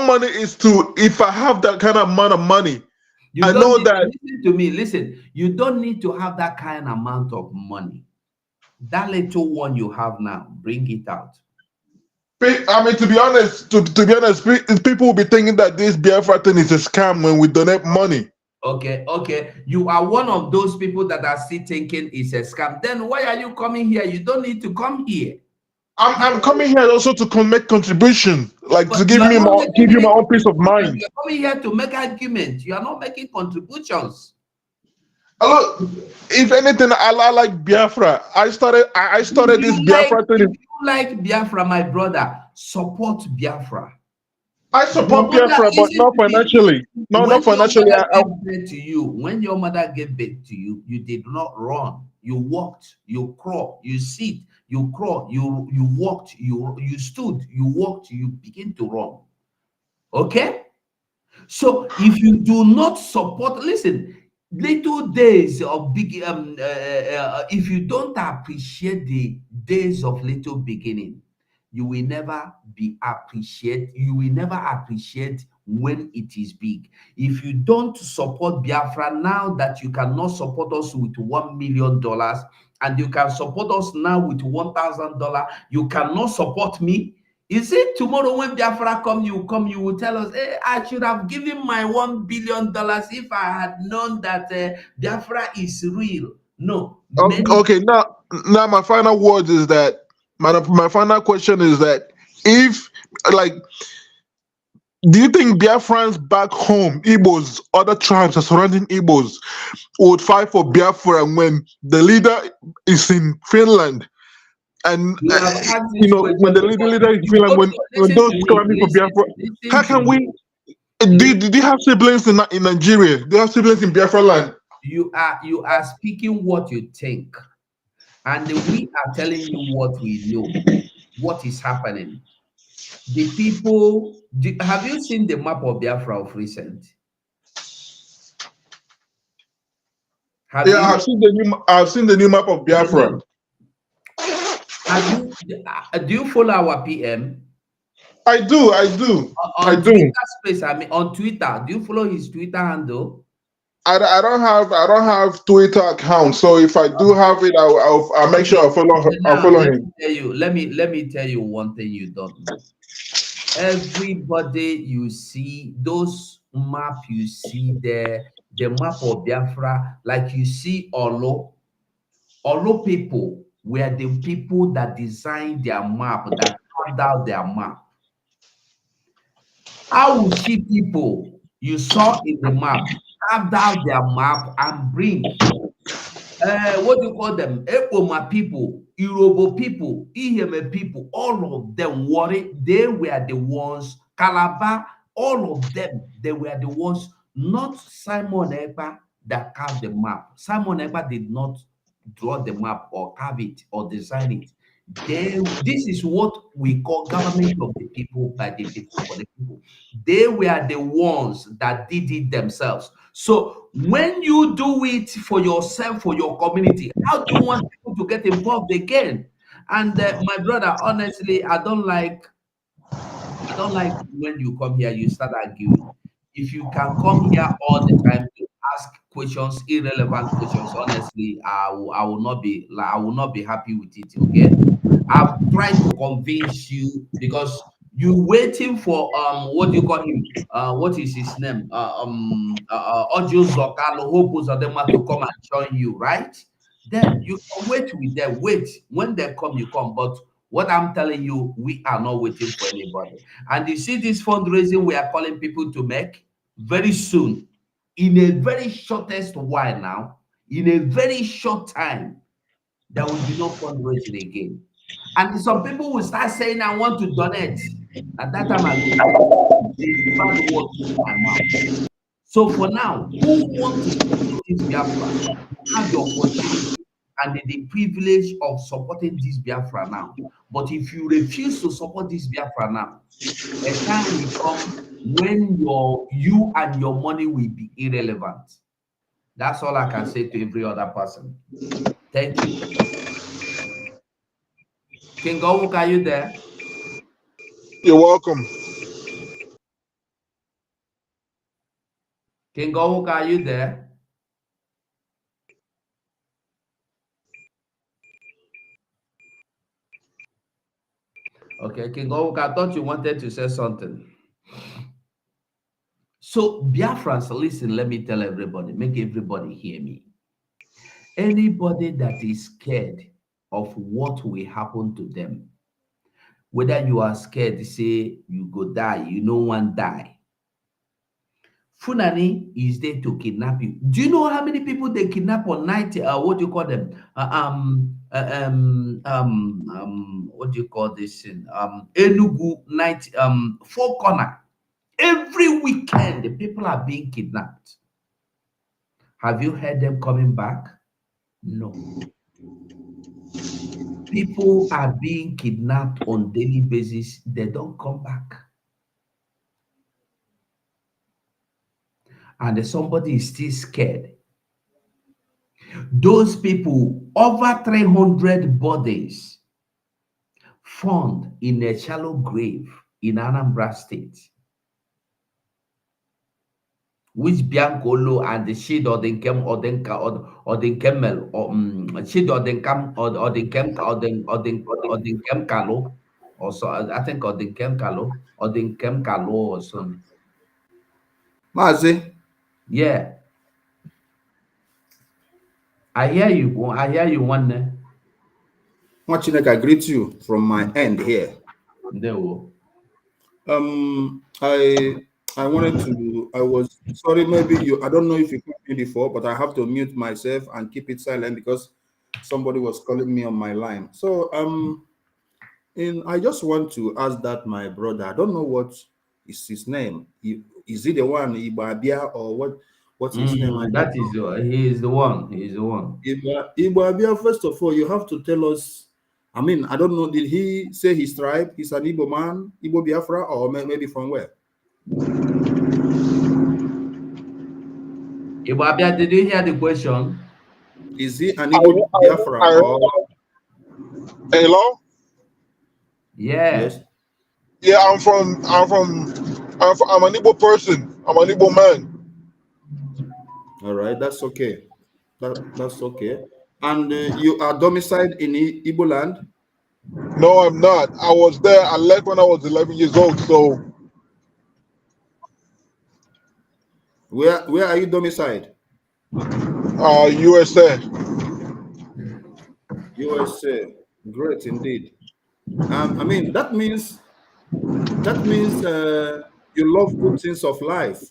money is to, if I have that kind of amount of money, You I don't know need to that. listen to me. Listen, you don't need to have that kind of amount of money. That little one you have now, bring it out. I mean, to be honest, people will be thinking that this Biafra thing is a scam when we donate money. Okay. You are one of those people that are still thinking it's a scam. Then why are you coming here? You don't need to come here. I'm coming here also to make contribution, like But to give you my own peace of mind. You're coming here to make arguments. You are not making contributions. Look, if anything, I like Biafra. I started this Biafra thing. If you like Biafra, my brother, support Biafra. I support Biafra, but not financially. No, not financially. When your mother gave birth to you, you did not run. You walked, you crawled, you sit, you crawled, you walked, you stood, you walked, you begin to run. Okay? So if you do not support, listen, little days of big, if you don't appreciate the days of little beginning, you will never appreciate when it is big. If you don't support Biafra now that you cannot support us with $1 million and you can support us now with $1,000, you cannot support me. Is it tomorrow when Biafra you will tell us, hey, I should have given my $1 billion if I had known that Biafra is real? No. Okay, now my final word is that my final question is that if, like, do you think Biafrans back home, Igbos, other tribes are surrounding Igbos, would fight for Biafra when the leader is in Finland? And when the leader is in Finland, when those claiming for Biafra, how can we? Do you have siblings in Nigeria? Do you have siblings in Biafra land? You are speaking what you think, and we are telling you what we know, what is happening. The people, have you seen the map of Biafra of recent? I've seen the new map of Biafra. Do you follow our PM? I do. On Twitter space, I mean, on Twitter, do you follow his Twitter handle? I don't have Twitter account, so if I do have it, I'll make sure I follow him. Let me tell you one thing you don't know. Everybody you see, those map you see there, the map of Biafra, like you see Olo people were the people that designed their map, that carved out their map. I will see people you saw in the map carved out their map and bring what do you call them? Ekoma people, Irobo people, Iheme people, all of them they were the ones, Calabar, all of them, they were the ones, not Simon Ekpa that carved the map. Simon Ekpa did not draw the map or carve it or design it. This is what we call government of the people, by the people, for the people. They were the ones that did it themselves. So when you do it for yourself, for your community, how do you want people to get involved again? And my brother, honestly, I don't like when you come here, you start arguing. If you can come here all the time to ask questions, irrelevant questions, honestly, I will not be happy with it. Okay, I've tried to convince you because you waiting for what do you call him? What is his name? Ojo Zokalo, Hopos Adema to come and join you, right? Then you wait with them. Wait, when they come, you come. But what I'm telling you, we are not waiting for anybody. And you see this fundraising we are calling people to make very soon, in a very shortest while now, in a very short time, there will be no fundraising again. And some people will start saying, I want to donate. At that time, I go, the word in my mouth. So for now, who wants to support this Biafra? You have the opportunity and the privilege of supporting this Biafra now. But if you refuse to support this Biafra now, a time will come when you and your money will be irrelevant. That's all I can say to every other person. Thank you. King Gowuk, are you there? You're welcome. King Gowuk, are you there? Okay, King Gowuk, I thought you wanted to say something. So, Biafrans, listen, let me tell everybody, make everybody hear me. Anybody that is scared of what will happen to them, whether you are scared to say you go die, you no one die. Fulani is there to kidnap you. Do you know how many people they kidnap on night? What do you call them? What do you call this thing? Enugu night, Four Corner. Every weekend, the people are being kidnapped. Have you heard them coming back? No. People are being kidnapped on daily basis. They don't come back. And somebody is still scared. Those people, over 300 bodies found in a shallow grave in Anambra State, which Biancolo and the Shid or the Kem or the Kemel or Shid or the Kem or the Kem or the Kem Kalo, or so I think or the Kem Kalo or the Kem Kalo or something. Mazi. Yeah. I hear you one day. Machinek, I greet you from my end here. No. I wanted to, I was sorry, maybe you, I don't know if you called me before, but I have to mute myself and keep it silent because somebody was calling me on my line. So I just want to ask that my brother, I don't know what is his name. Is he the one Ibabia or what's his name? That is he is the one. He is the one. Ibabia, first of all, you have to tell us. I mean, I don't know. Did he say his tribe? He's an Igbo man, Igbo Biafra, or maybe from where? Ibabia, did you hear the question? Is he an Igbo Biafra? Hello? Yeah. Yes. Yeah, I'm an Igbo person. I'm an Igbo man. All right, that's okay. That's okay. And you are domiciled in Igbo land? No, I'm not. I was there. I left when I was 11 years old. So, where are you domiciled? USA. USA. Great indeed. I mean, that means you love good things of life.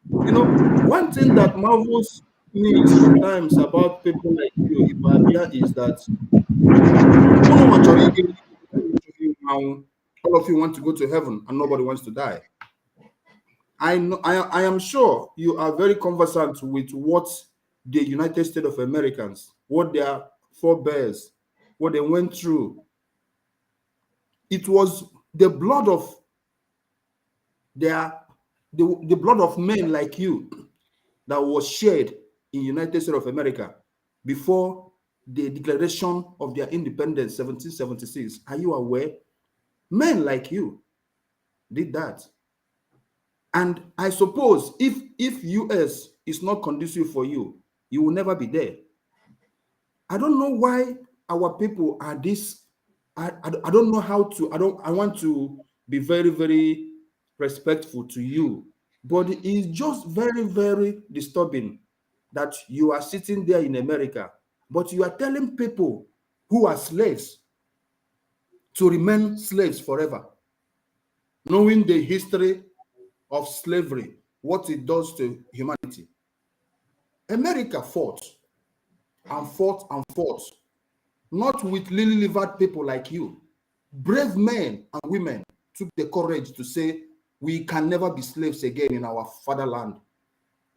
You know, one thing that marvels me sometimes about people like you, Ibabia, is that all of you want to go to heaven and nobody wants to die. I am sure you are very conversant with what the United States of Americans, what their forebears, what they went through. It was the blood of the blood of men like you that was shed in United States of America before the declaration of their independence, 1776. Are you aware? Men like you did that. And I suppose if US is not conducive for you, you will never be there. I don't know why our people are this. I don't know how to. I want to be very, very respectful to you, but it's just very, very disturbing that you are sitting there in America, but you are telling people who are slaves to remain slaves forever, knowing the history of slavery, what it does to humanity. America fought and fought and fought, not with lily-livered people like you. Brave men and women took the courage to say, we can never be slaves again in our fatherland.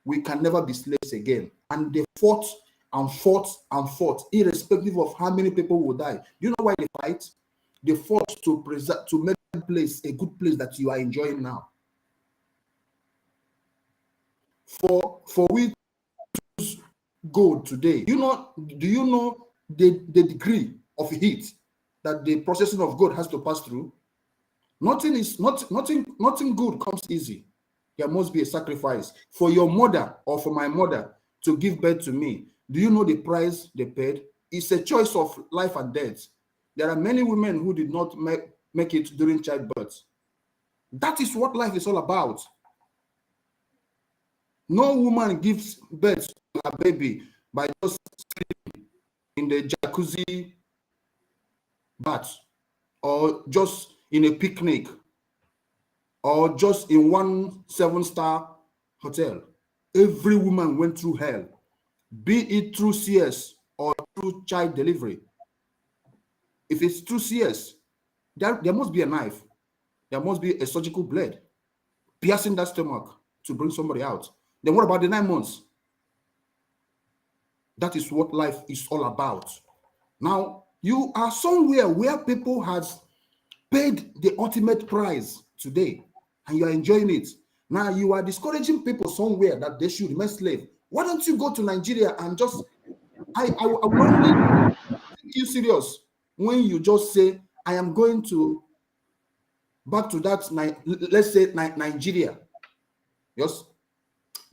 We can never be slaves again. And they fought and fought, irrespective of how many people will die. Do you know why they fight? They fought to preserve, to make the place a good place that you are enjoying now. For we to use gold today, do you know the degree of heat that the processing of gold has to pass through? Nothing good comes easy. There must be a sacrifice for your mother or for my mother to give birth to me. Do you know the price they paid? It's a choice of life and death. There are many women who did not make it during childbirth. That is what life is all about. No woman gives birth to her baby by just sleeping in the jacuzzi bath, or just in a picnic, or just in one 7-star hotel. Every woman went through hell, be it through CS or through child delivery. If it's through CS, there must be a knife. There must be a surgical blade piercing that stomach to bring somebody out. Then what about the 9 months? That is what life is all about. Now, you are somewhere where people has paid the ultimate price today, and you are enjoying it. Now you are discouraging people somewhere that they should remain slave. Why don't you go to Nigeria and just, I will only take you serious when you just say, I am going to back to that, let's say Nigeria. Yes,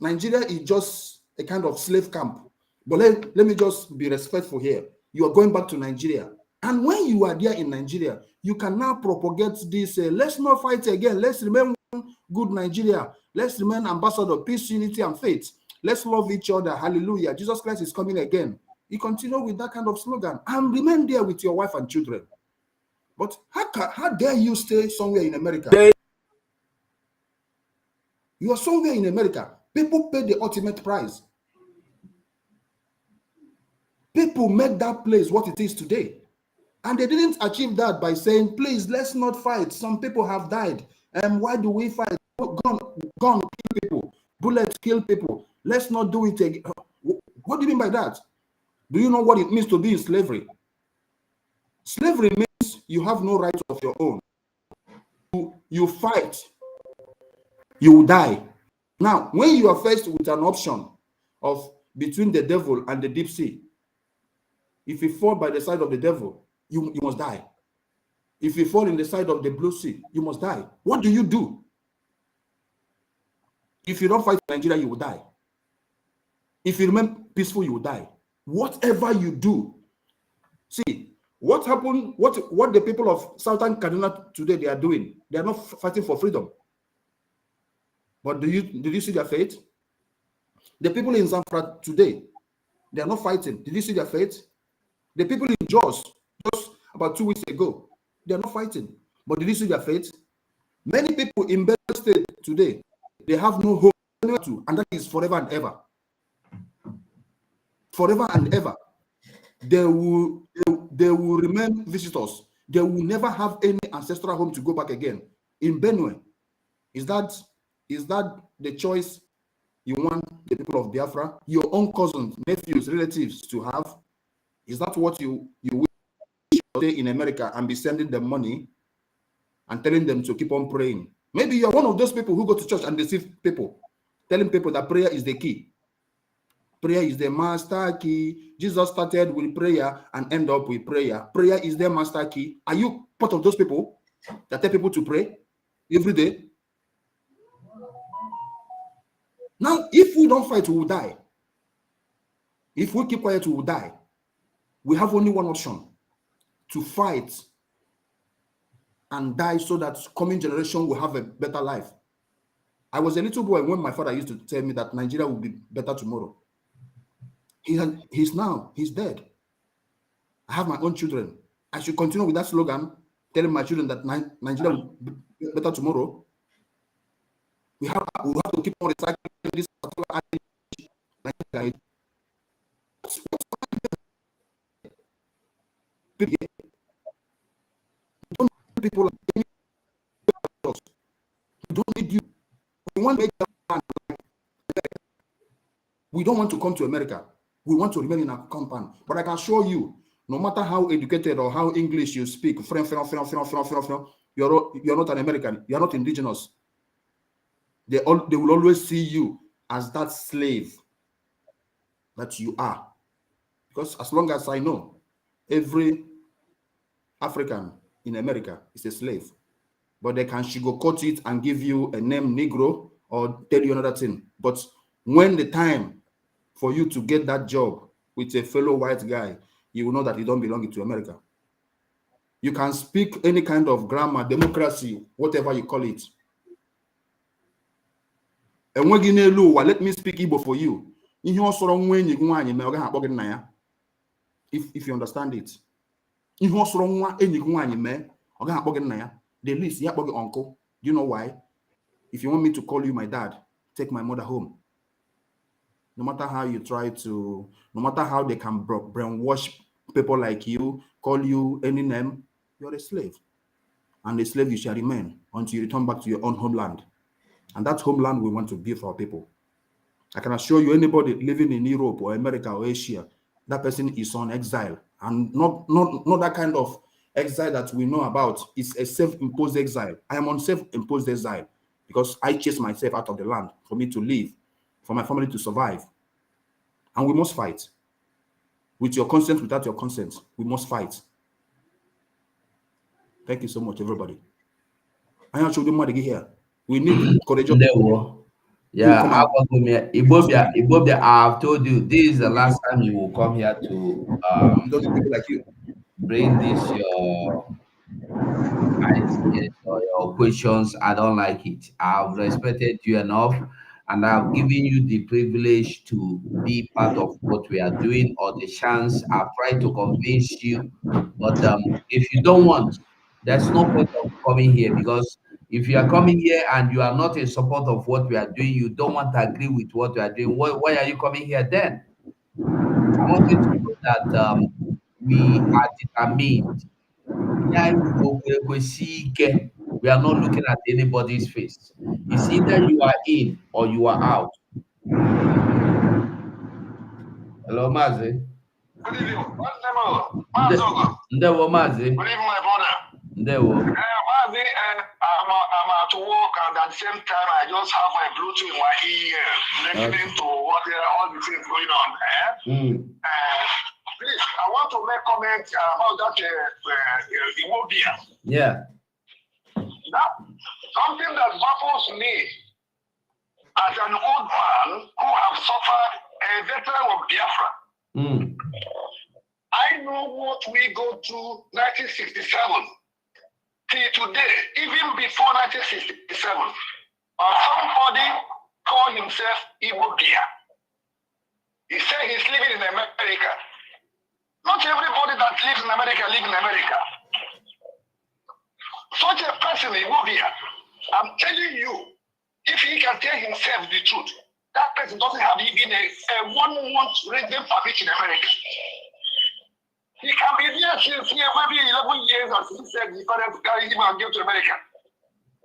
Nigeria is just a kind of slave camp. But let me just be respectful here. You are going back to Nigeria. And when you are there in Nigeria, you can now propagate this, let's not fight again. Let's remain one good Nigeria. Let's remain ambassador, peace, unity, and faith. Let's love each other. Hallelujah. Jesus Christ is coming again. You continue with that kind of slogan and remain there with your wife and children. But how dare you stay somewhere in America? You are somewhere in America. People pay the ultimate price. People make that place what it is today. And they didn't achieve that by saying, please, let's not fight. Some people have died. And why do we fight? Gun kill people. Bullets kill people. Let's not do it again. What do you mean by that? Do you know what it means to be in slavery? Slavery means you have no rights of your own. You fight, you will die. Now, when you are faced with an option of between the devil and the deep sea, if you fall by the side of the devil, you must die. If you fall in the side of the blue sea, you must die. What do you do? If you don't fight in Nigeria, you will die. If you remain peaceful, you will die. Whatever you do. See, what happened, what the people of Southern Kaduna today, they are doing, they are not fighting for freedom. But did you see their fate? The people in Zamfara today, they are not fighting. Did you see their fate? The people in Jos, just about 2 weeks ago, they are not fighting. But did you see their fate? Many people in Benue State today, they have no home to, and that is forever and ever. Forever and ever. They will remain visitors. They will never have any ancestral home to go back again. In Benue, is that the choice you want the people of Biafra, your own cousins, nephews, relatives to have? Is that what you wish to stay in America and be sending them money and telling them to keep on praying? Maybe you're one of those people who go to church and deceive people, telling people that prayer is the key. Prayer is the master key. Jesus started with prayer and end up with prayer. Prayer is the master key. Are you part of those people that tell people to pray every day? Now, if we don't fight, we will die. If we keep quiet, we will die. We have only one option: to fight and die so that coming generation will have a better life. I was a little boy when my father used to tell me that Nigeria will be better tomorrow. He's dead. I have my own children. I should continue with that slogan, telling my children that Nigeria will be better tomorrow. We have to keep on recycling this particular people don't need you. We want to make we don't want to come to America. We want to remain in our compound. But I can assure you, no matter how educated or how English you speak, you're not an American. You're not indigenous. They will always see you as that slave that you are. Because as long as I know, every African in America is a slave. But they can sugarcoat it and give you a name Negro or tell you another thing. But when the time for you to get that job with a fellow white guy, you will know that you don't belong to America. You can speak any kind of grammar, democracy, whatever you call it. And when you know, let me speak Igbo for you. If you understand it. The least, uncle. Do you know why? If you want me to call you my dad, take my mother home. No matter how you try to, no matter how they can brainwash people like you, call you any name, you're a slave. And a slave you shall remain until you return back to your own homeland. And that homeland we want to build for our people. I can assure you, anybody living in Europe or America or Asia, that person is on exile. And not that kind of exile that we know about. It's a self-imposed exile. I am on self-imposed exile because I chase myself out of the land for me to live, for my family to survive. And we must fight. With your consent, without your consent, we must fight. Thank you so much, everybody. I am showing you here. We need courageous people. Yeah, Ibobia, I've told you, this is the last time you will come here to people like you. Bring this your ideas or your questions. I don't like it. I've respected you enough, and I've given you the privilege to be part of what we are doing, or the chance. I've tried to convince you, but if you don't want, there's no point of coming here, because if you are coming here and you are not in support of what we are doing, you don't want to agree with what we are doing, why are you coming here then? I want you to know that we are determined. We are not looking at anybody's face. It's either you are in or you are out. Hello, Mazi. Good evening. Ndewo, Mazi. Good evening, my brother. Ndewo. Mazi, I'm at work, and at the same time, I just have my Bluetooth in my ear, listening to what all the things going on. Please, I want to make comment about that Imobia. Yeah. That something that baffles me as an old man who have suffered a veteran of Biafra. I know what we go through 1967 till today, even before 1967. Somebody called himself Imobia. He said he's living in America. Not everybody that lives in America lives in America. Such a person, Imobia, I'm telling you, if he can tell himself the truth, that person doesn't have even a 1 month resident permit in America. He can be there since here maybe 11 years, as he said, his parents carry him and give to America.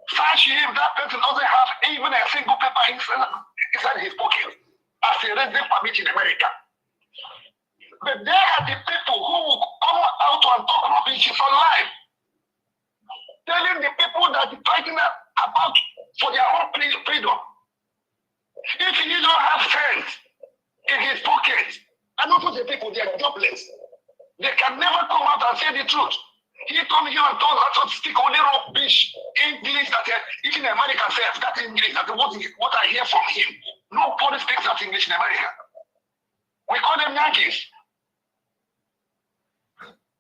Search him, that person doesn't have even a single paper inside his pocket as a resident permit in America. But there are the people who will come out and talk rubbish for life, telling the people that are fighting about for their own freedom. If he don't have sense in his pocket, and not the people, they are jobless. They can never come out and say the truth. He come here and talk to speak only rubbish English that even America says that English, that what I hear from him. Nobody speaks that English in America. We call them Yankees.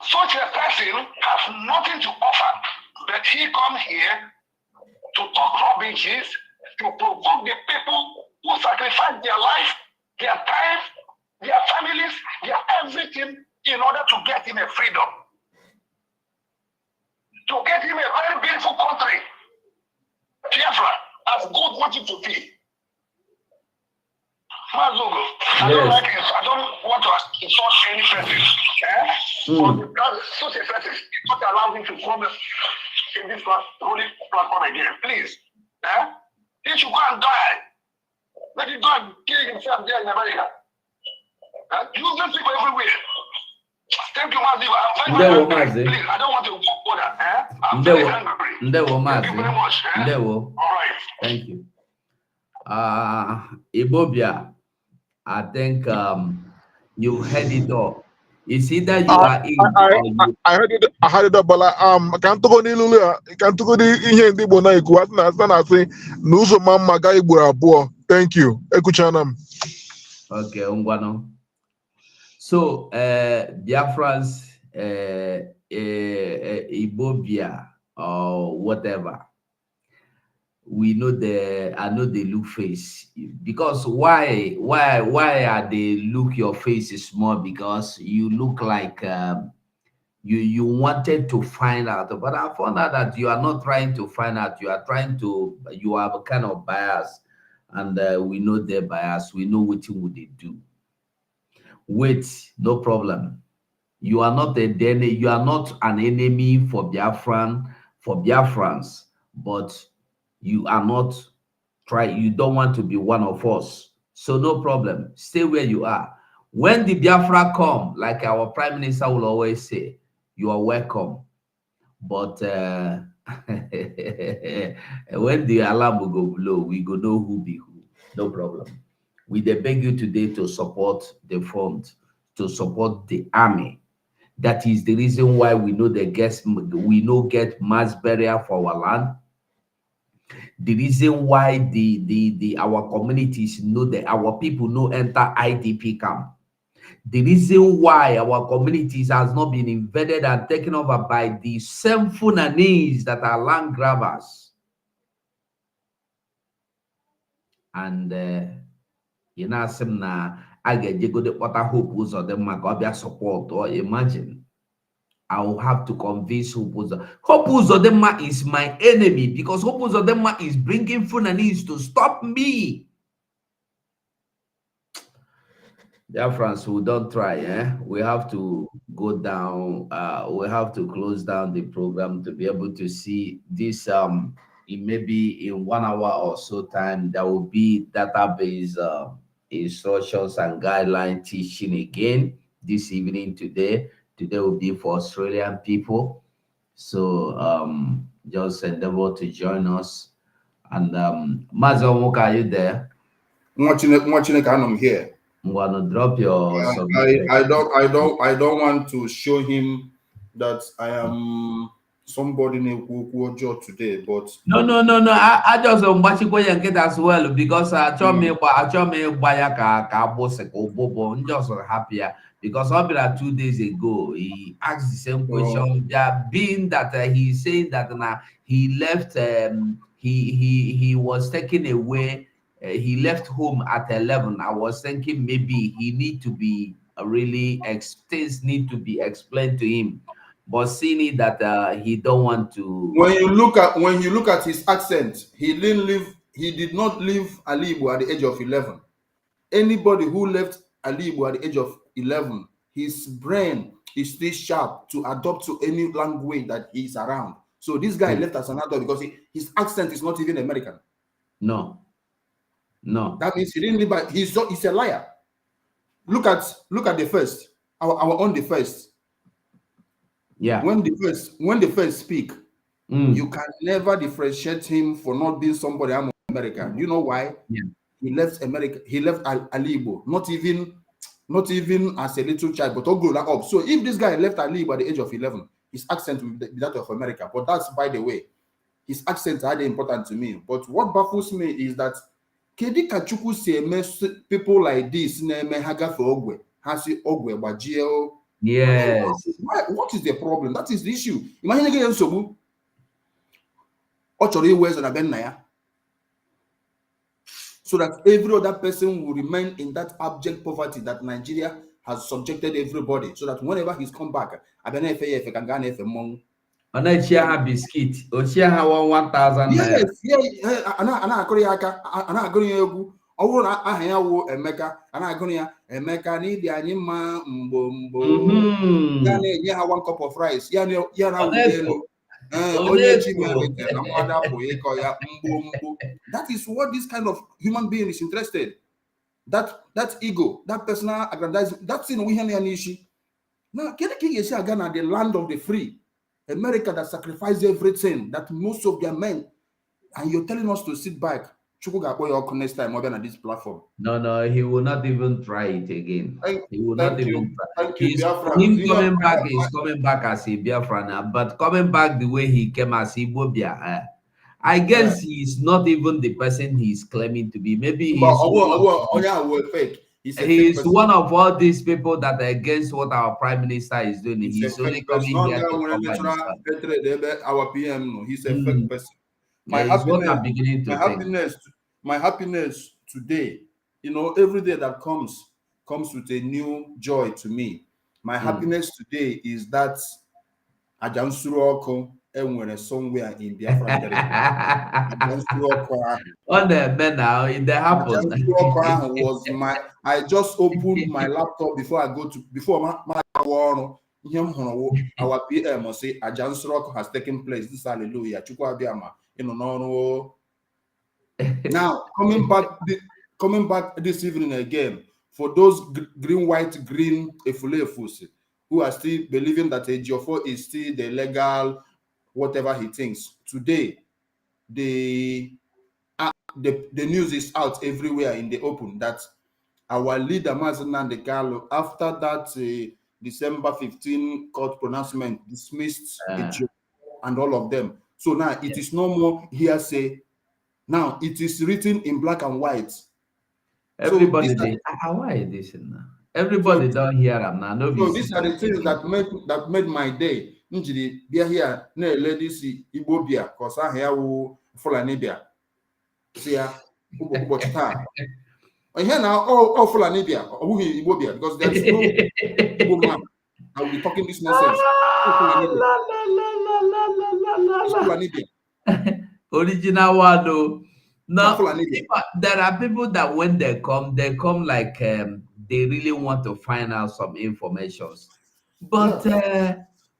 Such a person has nothing to offer, but he come here to talk rubbishes, to provoke the people who sacrifice their life, their time, their families, their everything in order to get him a freedom. To get him a very beautiful country. Biafra, as God wants it to be. Mazugo, I don't like it. I don't want to insult any person. But such a person is not allowed him to come in this holy platform again. Please. He should go and die. Let him go and kill himself there in America. Useless people everywhere. Thank you, Mazi. I'm Ndewo, very angry. Mazi. Please, I don't want to bother. I'm very angry. Ndewo, Thank you very Mazi. much. Ndewo. All right. Thank you. Ibobia, I think you heard it all. It's either you are in or you. I heard it. I heard it, but can't go ni lulu. Can't go ni ihe ndi bona iku. Asna say nuzo mama ga igbura abo. Thank you. Ekuchanam. Okay, Ungwano. So, Biafrans, Ibobia, or whatever. We know I know they look face, because why are they look your face is small? Because you look like you wanted to find out, but I found out that you are not trying to find out. You are a kind of bias, and we know their bias. We know what would they do. Wait, no problem. You are not you are not an enemy for Biafrans, but you are not you don't want to be one of us. So no problem. Stay where you are. When the Biafra come, like our Prime Minister will always say, you are welcome. But when the alarm will go blow, we go know who be who. No problem. We beg you today to support the front, to support the army. That is the reason why we know get mass burial for our land. The reason why our communities know that our people know enter IDP camp. The reason why our communities has not been invaded and taken over by the same Fulani that are land grabbers. And you know, some I get you go the water hope was or them support, or imagine. I will have to convince Hope Uzodinma is my enemy, because Hope Uzodinma is bringing Fulanese to stop me. Dear friends, who don't try, we have to go down. We have to close down the program to be able to see this. Maybe in 1 hour or so time, there will be database instructions and guideline teaching again this evening today. Today will be for Australian people. So just endeavor to join us. And Mazomuka, are you there? I'm here. I'm gonna drop your I don't want to show him that I am somebody named Kukuojo today, but no. I just watch it as well, because I told me I'm just happier. Because up 2 days ago, he asked the same question. Being that he's saying that now he left, he was taken away. He left home at 11. I was thinking maybe he need to be things need to be explained to him. But seeing that he don't want to. When you look at his accent, he did not leave Alibu at the age of 11. Anybody who left Alibu at the age of 11, his brain is still sharp to adapt to any language that he's around. So this guy left as an adult because his accent is not even American. No. That means he didn't live. He's a liar. Look at the first. Our own the first. Yeah. When the first speak, you can never differentiate him for not being somebody I'm American. You know why? Yeah. He left America. He left Alibo. Not even as a little child, but all grown up. So if this guy left Alibo at the age of 11, his accent will be that of America. But that's, by the way, his accent are important to me. But what baffles me is that Kedi Kachuku say people like this yes. What is the problem? That is the issue. Imagine again Sobu. So that every other person will remain in that abject poverty that Nigeria has subjected everybody. So that whenever he's come back, I don't know if he can get if among. And I share biscuit. Or share 1,000. Yes, yeah. Ana agony ọwụrụ na aha ya wo Emeka, ana agụrụ ya Emeka n'idi anyị mma mgbo ya na-enye ha 1 cup of rice ya na elu onye chi mere na mmadụ apụ ịkọ ya mgbo. That is what this kind of human being is interested. that ego, that personal aggrandizement, that's in we have an issue. Now, can you see again at the land of the free, America that sacrificed everything, that most of their men, and you're telling us to sit back. Next time on this platform. No, he will not even try it again. He will not even try. Thank you, He's Biafrans. him coming back is coming back as a Biafran, but coming back the way he came as Igbo Bia. I guess he's not even the person he's claiming to be. Maybe he's fake. He's one of all these people that are against what our prime minister is doing. He's only coming here to cover our PM. No, he's a fake person. My happiness today, you know, every day that comes with a new joy to me. My happiness today is that Ajansuru Oko somewhere in Biafra territory. On the men now, it happened. Was I just opened my laptop before I go to my our PM will say Ajansuru has taken place. This hallelujah. Now coming back this evening again for those green, white, green Efulefus who are still believing that Ejiofor is still the legal whatever he thinks. Today, the news is out everywhere in the open that our leader Mazen Nandekalo, after that December 15 court pronouncement, dismissed Ejiofor and all of them. So now it is no more hearsay. Now it is written in black and white. Everybody, why is this now? Everybody don't hear them now. So these are the things that made my day. Njiri bia here na ladies Igbo bia cause I hear Fulani bia. See ya ubochi taa. And here now all Fulani bia or Igbo bia because there's no Igbo man I will be talking this nonsense. Original one though. No, there are people that when they come like they really want to find out some information. But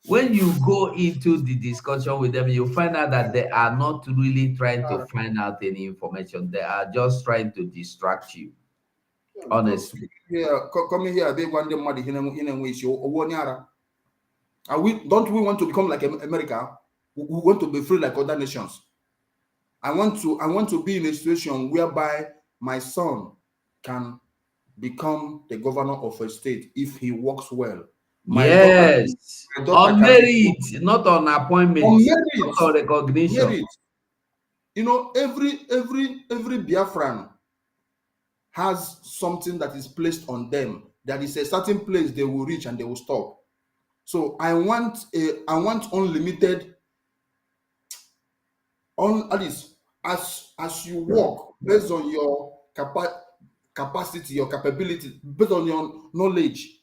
when you go into the discussion with them, you find out that they are not really trying to find out any information. They are just trying to distract you. Honestly. Yeah, coming here, they want them money in which you don't we want to become like America? We want to be free like other nations. I want to be in a situation whereby my son can become the governor of a state if he works well. Yes, on merit, not on appointment, on merit, not on recognition. Merit. You know, every Biafran has something that is placed on them. That is a certain place they will reach and they will stop. So I want unlimited. At least as you work based on your capacity, your capability, based on your knowledge.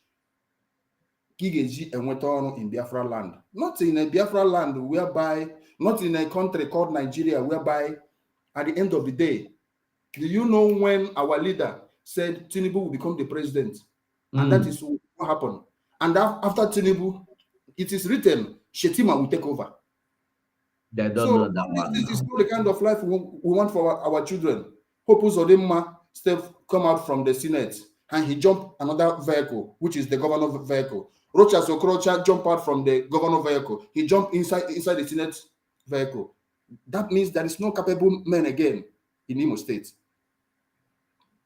In Biafra land, not in a Biafra land whereby, not in a country called Nigeria, whereby at the end of the day, do you know when our leader said Tinubu will become the president? And that is what happened. And after Tinubu, it is written, Shetima will take over. They don't know that one. This is not the kind of life we want for our children. Hope Uzodimma come out from the Senate and he jumped another vehicle, which is the governor vehicle. Rochas Okorocha jumped out from the governor vehicle. He jumped inside the Senate vehicle. That means there is no capable men again in Imo State.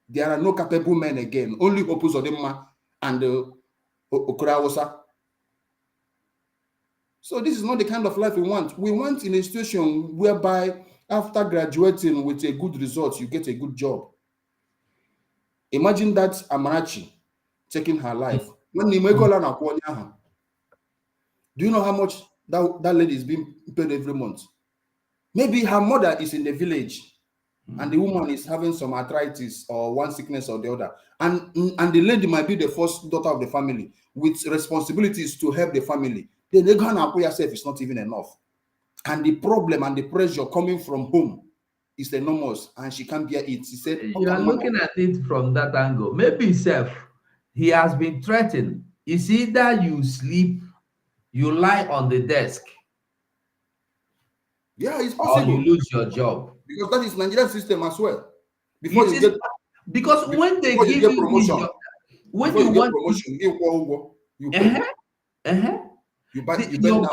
There are no capable men again. Only Hope Uzodimma and Okurawosa. So this is not the kind of life we want. We want in a situation whereby after graduating with a good result, you get a good job. Imagine that Amarachi taking her life. Do you know how much that lady is being paid every month? Maybe her mother is in the village and the woman is having some arthritis or one sickness or the other. And the lady might be the first daughter of the family with responsibilities to help the family. Then they go and pay herself is not even enough. And the problem and the pressure coming from home is enormous and she can't bear it. She said, you are looking at it from that angle. Maybe he has been threatened. It's either you sleep, you lie on the desk. Yeah, it's possible. Or you lose your job. Because that is Nigerian system as well. Because when they before give you get you promotion, this, when before you you get want, promotion, you pay. You bend your down.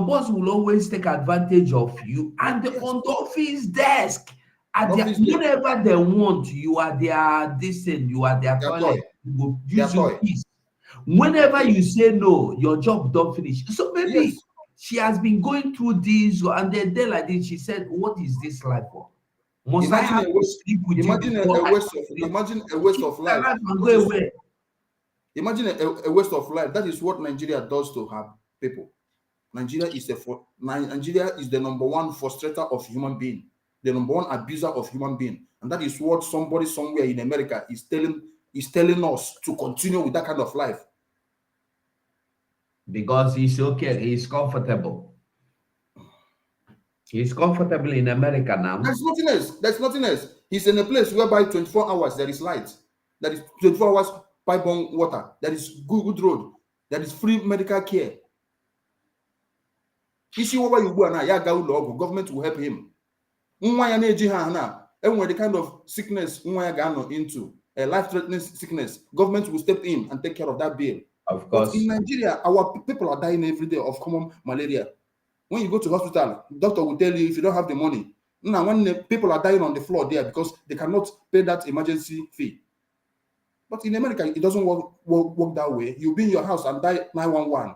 boss will always take advantage of you, and Yes. on the office desk, On office desk. whenever they want, you are their distant, you are their Their toilet, toy. you will Their use your toy. keys. Whenever you say no, your job don't finish. So maybe Yes. she has been going through this, and then day like this, she said, "What is this life for? Must I have to sleep with you Imagine before a waste of my life. life and go away?" Imagine a waste of life. That is what Nigeria does to her people. Nigeria is the number one frustrator of human being, the number one abuser of human being, and that is what somebody somewhere in America is telling us to continue with that kind of life. Because he's okay, he's comfortable. He's comfortable in America now. There's nothing else. There's nothing else. He's in a place whereby 24 hours there is light, there is 24 hours pipe-borne water, there is good road, there is free medical care. You see what you go now, government will help him. And when the kind of sickness into a life-threatening sickness, government will step in and take care of that bill. Of course. But in Nigeria, our people are dying every day of common malaria. When you go to hospital, doctor will tell you if you don't have the money. Now, when the people are dying on the floor there because they cannot pay that emergency fee. But in America, it doesn't work that way. You'll be in your house and die 911.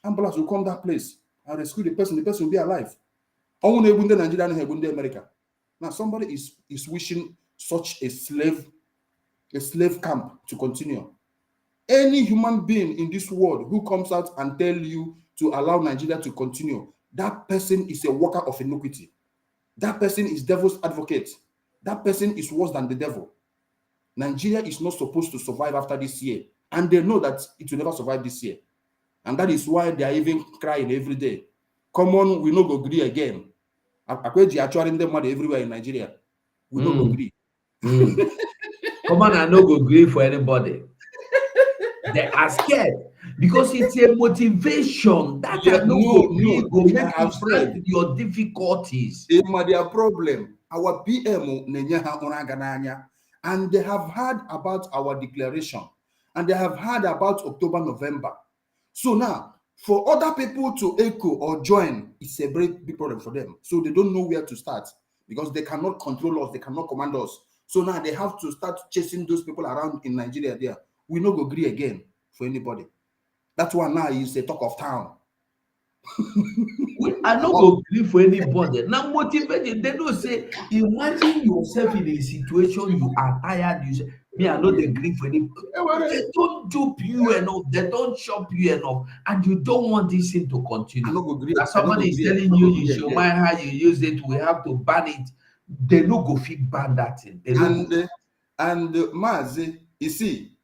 Ambulance will come that place and rescue the person will be alive. America. Now somebody is wishing such a slave camp to continue. Any human being in this world who comes out and tell you to allow Nigeria to continue, that person is a worker of iniquity. That person is devil's advocate. That person is worse than the devil. Nigeria is not supposed to survive after this year, and they know that it will never survive this year. And that is why they are even crying every day. Come on, we no go agree again. Everywhere in Nigeria. We no go agree. Come on, I no go agree for anybody. They are scared because it's a motivation that Yeah, go make you start your difficulties. Their problem. Our PM and they have heard about our declaration and they have heard about October, November. So now, for other people to echo or join, it's a very big problem for them. So they don't know where to start because they cannot control us, they cannot command us. So now they have to start chasing those people around in Nigeria there. We no go agree again for anybody. That's why now is a talk of town. I no go agree for anybody. Now motivated, they don't say, imagine yourself in a situation you are tired, you say, me, I no agree for anybody. They don't dupe you enough, they don't shop you enough, and you don't want this thing to continue. I no go agree. Somebody is telling you, you should mind how you use it, we have to ban it. They no go fit ban that thing. And Mazi, you see,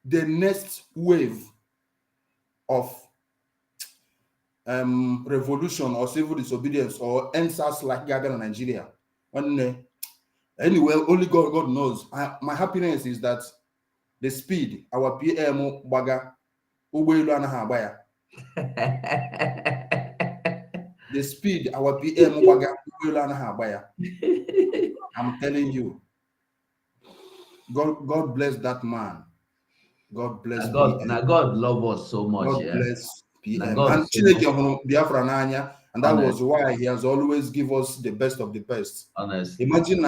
the next wave of revolution or civil disobedience or NSAS like Gaga in Nigeria. Anyway, only God knows. My happiness is that the speed our PM baga the speed our PM baga I'm telling you, God bless that man. God bless God. Now God love us so much. God bless PM. And BIAFRANS, and that was why he has always give us the best of the best. Honestly. Imagine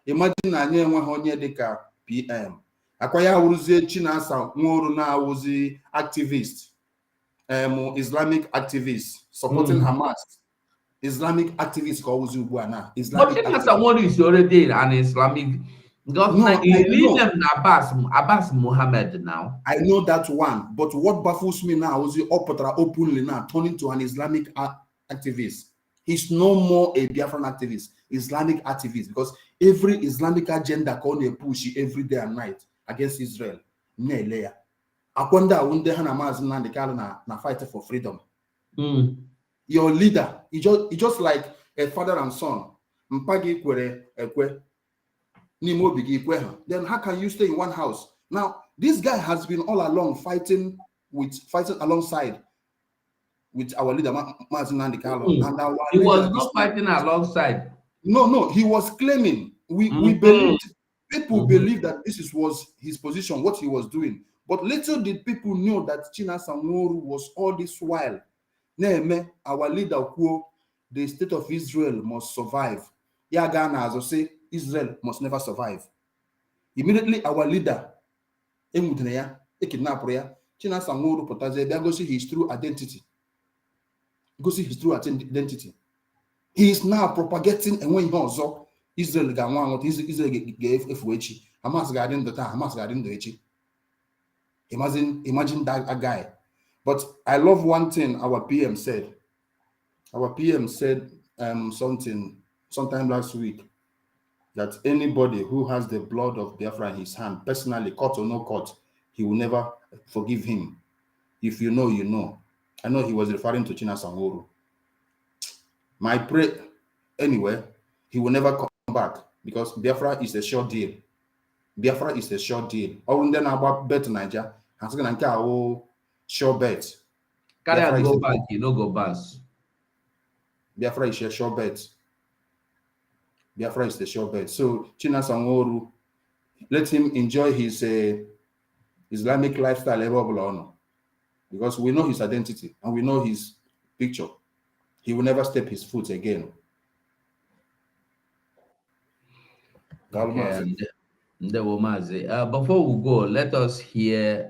onye deka PM. Akwaya wuruzie Chinasa nwuru na awuzi activist. Islamic activist supporting Hamas. Islamic activist ka awuzi ugbu a na. But Chinasa one is already an Islamic government. Abbas Muhammad now. I know that one, but what baffles me now is he openly now turning to an Islamic activist. He's no more a Biafran activist, Islamic activist, because every Islamic agenda can push every day and night against Israel. Akwanda wunde hana mazina na fight for freedom. Your leader, he just like a father and son. Mpagi kwere ekwe. Then how can you stay in one house? Now, this guy has been all along fighting alongside with our leader, Mazin Nandikalo. He was not fighting alongside. No, he was claiming we believed, people believed that was his position, what he was doing. But little did people know that Chinasa Nworu was all this while. Neheme, our leader, the state of Israel must survive. Yagana, as I say, Israel must never survive. Immediately, our leader, Chinasa Nworu Potaze, they go see his true identity. Go see his true identity. He is now propagating, and when he goes up, Israel gave FWH. Hamas guarding the time, Hamas guarding the H. Imagine that a guy. But I love one thing our PM said. Our PM said something sometime last week, that anybody who has the blood of Biafra in his hand, personally, cut or no cut, he will never forgive him. If you know, you know. I know he was referring to Chinasa Nworu. My prayer, anyway, he will never come back, because Biafra is a short deal. Biafra is a short deal. Or then about bet Niger, I'm going to sure bet. Can go back? You know, go back. Biafra is a sure bet. Biafra is the sure bet. So Chinasa Nworu, let him enjoy his Islamic lifestyle, because we know his identity and we know his picture. He will never step his foot again. Okay, before we go, let us hear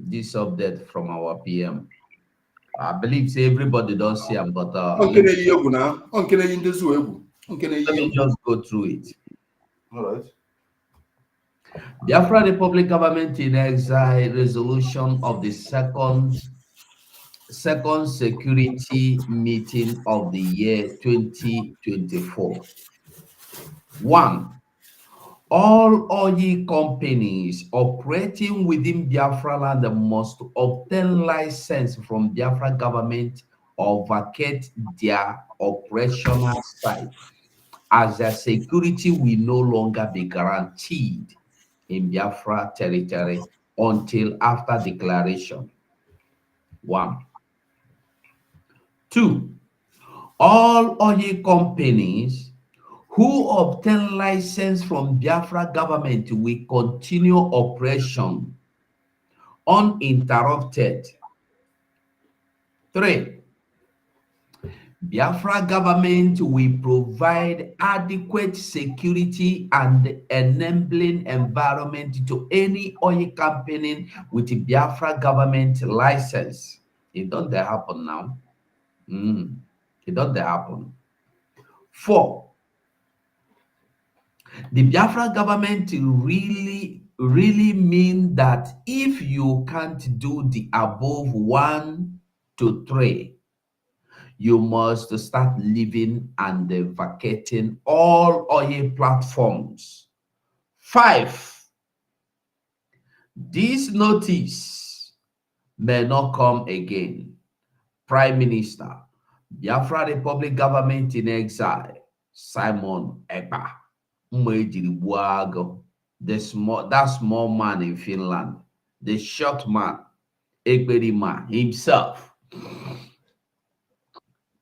this update from our PM. I believe everybody does see him, but let me just go through it. All right. Biafra Republic Government in Exile resolution of the second security meeting of the year 2024. 1. All oil companies operating within Biafra land must obtain license from Biafra government or vacate their operational site, as their security will no longer be guaranteed in Biafra territory until after declaration. 1. 2. All oil companies who obtain license from Biafra government will continue operation uninterrupted. 3. Biafra government will provide adequate security and enabling environment to any oil company with a Biafra government license. It doesn't happen now. It doesn't happen. 4. The Biafra government really mean that if you can't do the above 1 to 3, you must start living and vacating all oil platforms. 5. This notice may not come again. Prime Minister, Biafra Republic Government in Exile, Simon Ekpa, that small man in Finland, the short man, Ekberima himself.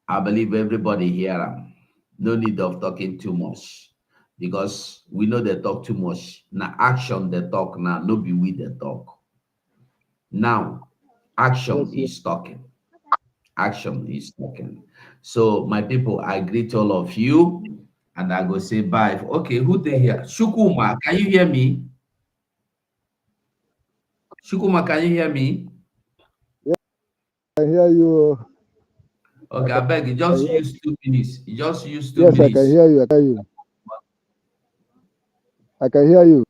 I believe everybody here. No need of talking too much, because we know they talk too much. Now action they talk now, no be we they talk. Now action is talking. Action is talking. So my people, I greet all of you and I go say bye. Okay, who they here? Shukuma, can you hear me? Shukuma, can you hear me? Yeah, I hear you. Okay, I beg you, just use 2 minutes. Just use 2 yes, minutes. I can hear you. I can hear you. I can hear you.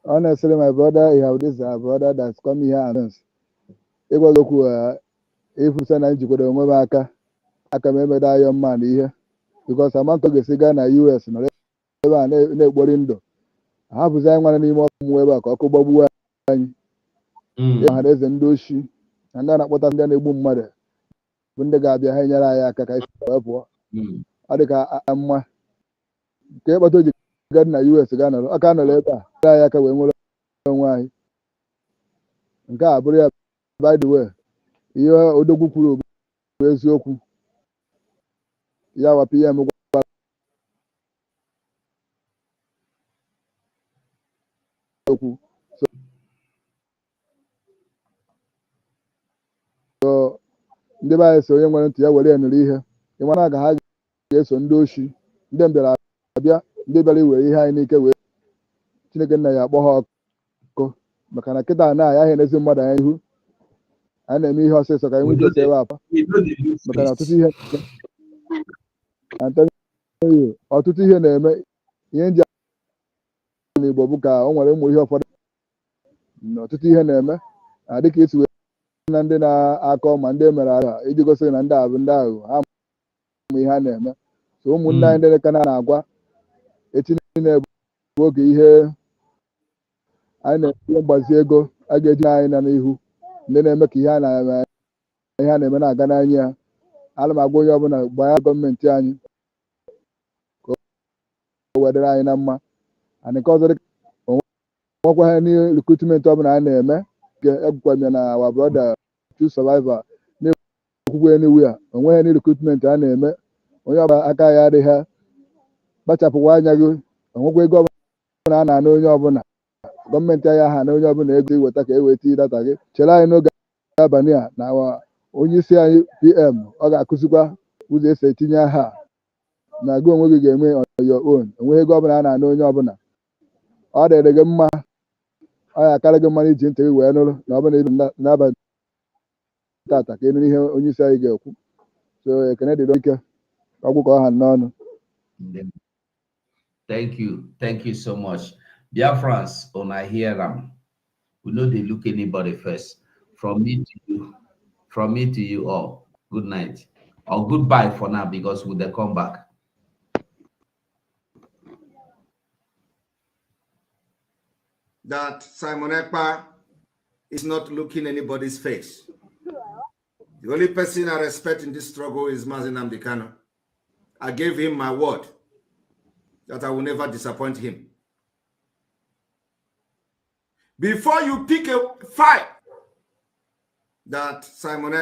Honestly, my brother, you have this brother that's coming here and it was if you send you could remember I can remember that young man here because I'm not going to go to US and window. I have to say one anymore where Kokobu and there's an doshi and then what I'm going to boom mother. When the guy behind your eye, I think I'm able to get in the US again. I can't let that. I can why. By the way, you are Odogukuru. ya wa PM okwu. So ndị be anyị so onye nwere ntị ya were ya nụrụ ihe ịmana ka ha ga-eso ndị oshi ndị mbịara abịa ndị bịara iwere ihe anyị n'ike wee Chineke nna ya akpọ ha ọkụ maka na kịta na ya enezi mmadụ anya ihu anyị na-eme ihe ọsịsọ ka anyị nwee ike si ebe akwa maka na ọtụtụ ihe na-eme ihe ndị n'Igbo bụ ka o nwere ụmụ ihe ụfọdụ na ọtụtụ ihe na-eme dịka isi wee na ndị na-akọ ma ndị mere agha iji gosi na ndị a bụ ndị ahụ ha mụ ihe ha na-eme so ụmụnne anyị ndị ka na-agwa etinye na-ebu oge ihe anyị na-enye mgbazi ego a ga-eji anyị na n'ihu ndị na-eme ka ihe a na-eme na-aga n'anya ya ana m agwa onye ọbụla gbaa gọọmenti anyị ka o wedere anyị na mma and nke ọzọ onwekwa ha n'ihe rekrutment ọbụla a na-eme egwukwa m ya na our brother True Survivor na-ekwukwe n'iwu ya onweghị na rekrutment a na-eme onye ọbụla aka ya adịghị ha kpachapụkwa anya gị onwekwa ego ọbụla a na-ana onye ọbụla gọọmenti anyị aha na onye ọbụla ego iweta ka e weta data gị chere anyị n'oge abalị a na onye isi anyị PM ọ ga-akụzikwa ụzọ esi etinye aha na gị onwe gị ga-eme your own onweghị ego ọbụla a na-ana onye ọbụla ọ dịrị gị mma ọ ya akarị gị mma iji ntị gị wee nụrụ na ọ bụla ibi n'abalị tata ka ịnụ ihe onye isi anyị ga-ekwu so ekene dịrị ike ọgwụ ka ọ ha n'ọnụ. Thank you so much. BIAFRANS, when I hear them, we know they look anybody first. From me to you all. Good night or goodbye for now because we'll come back. That Simon Ekpa is not looking anybody's face. The only person I respect in this struggle is Mazi Nnamdi Kanu. I gave him my word that I will never disappoint him. Before you pick a fight, that Simon Ekpa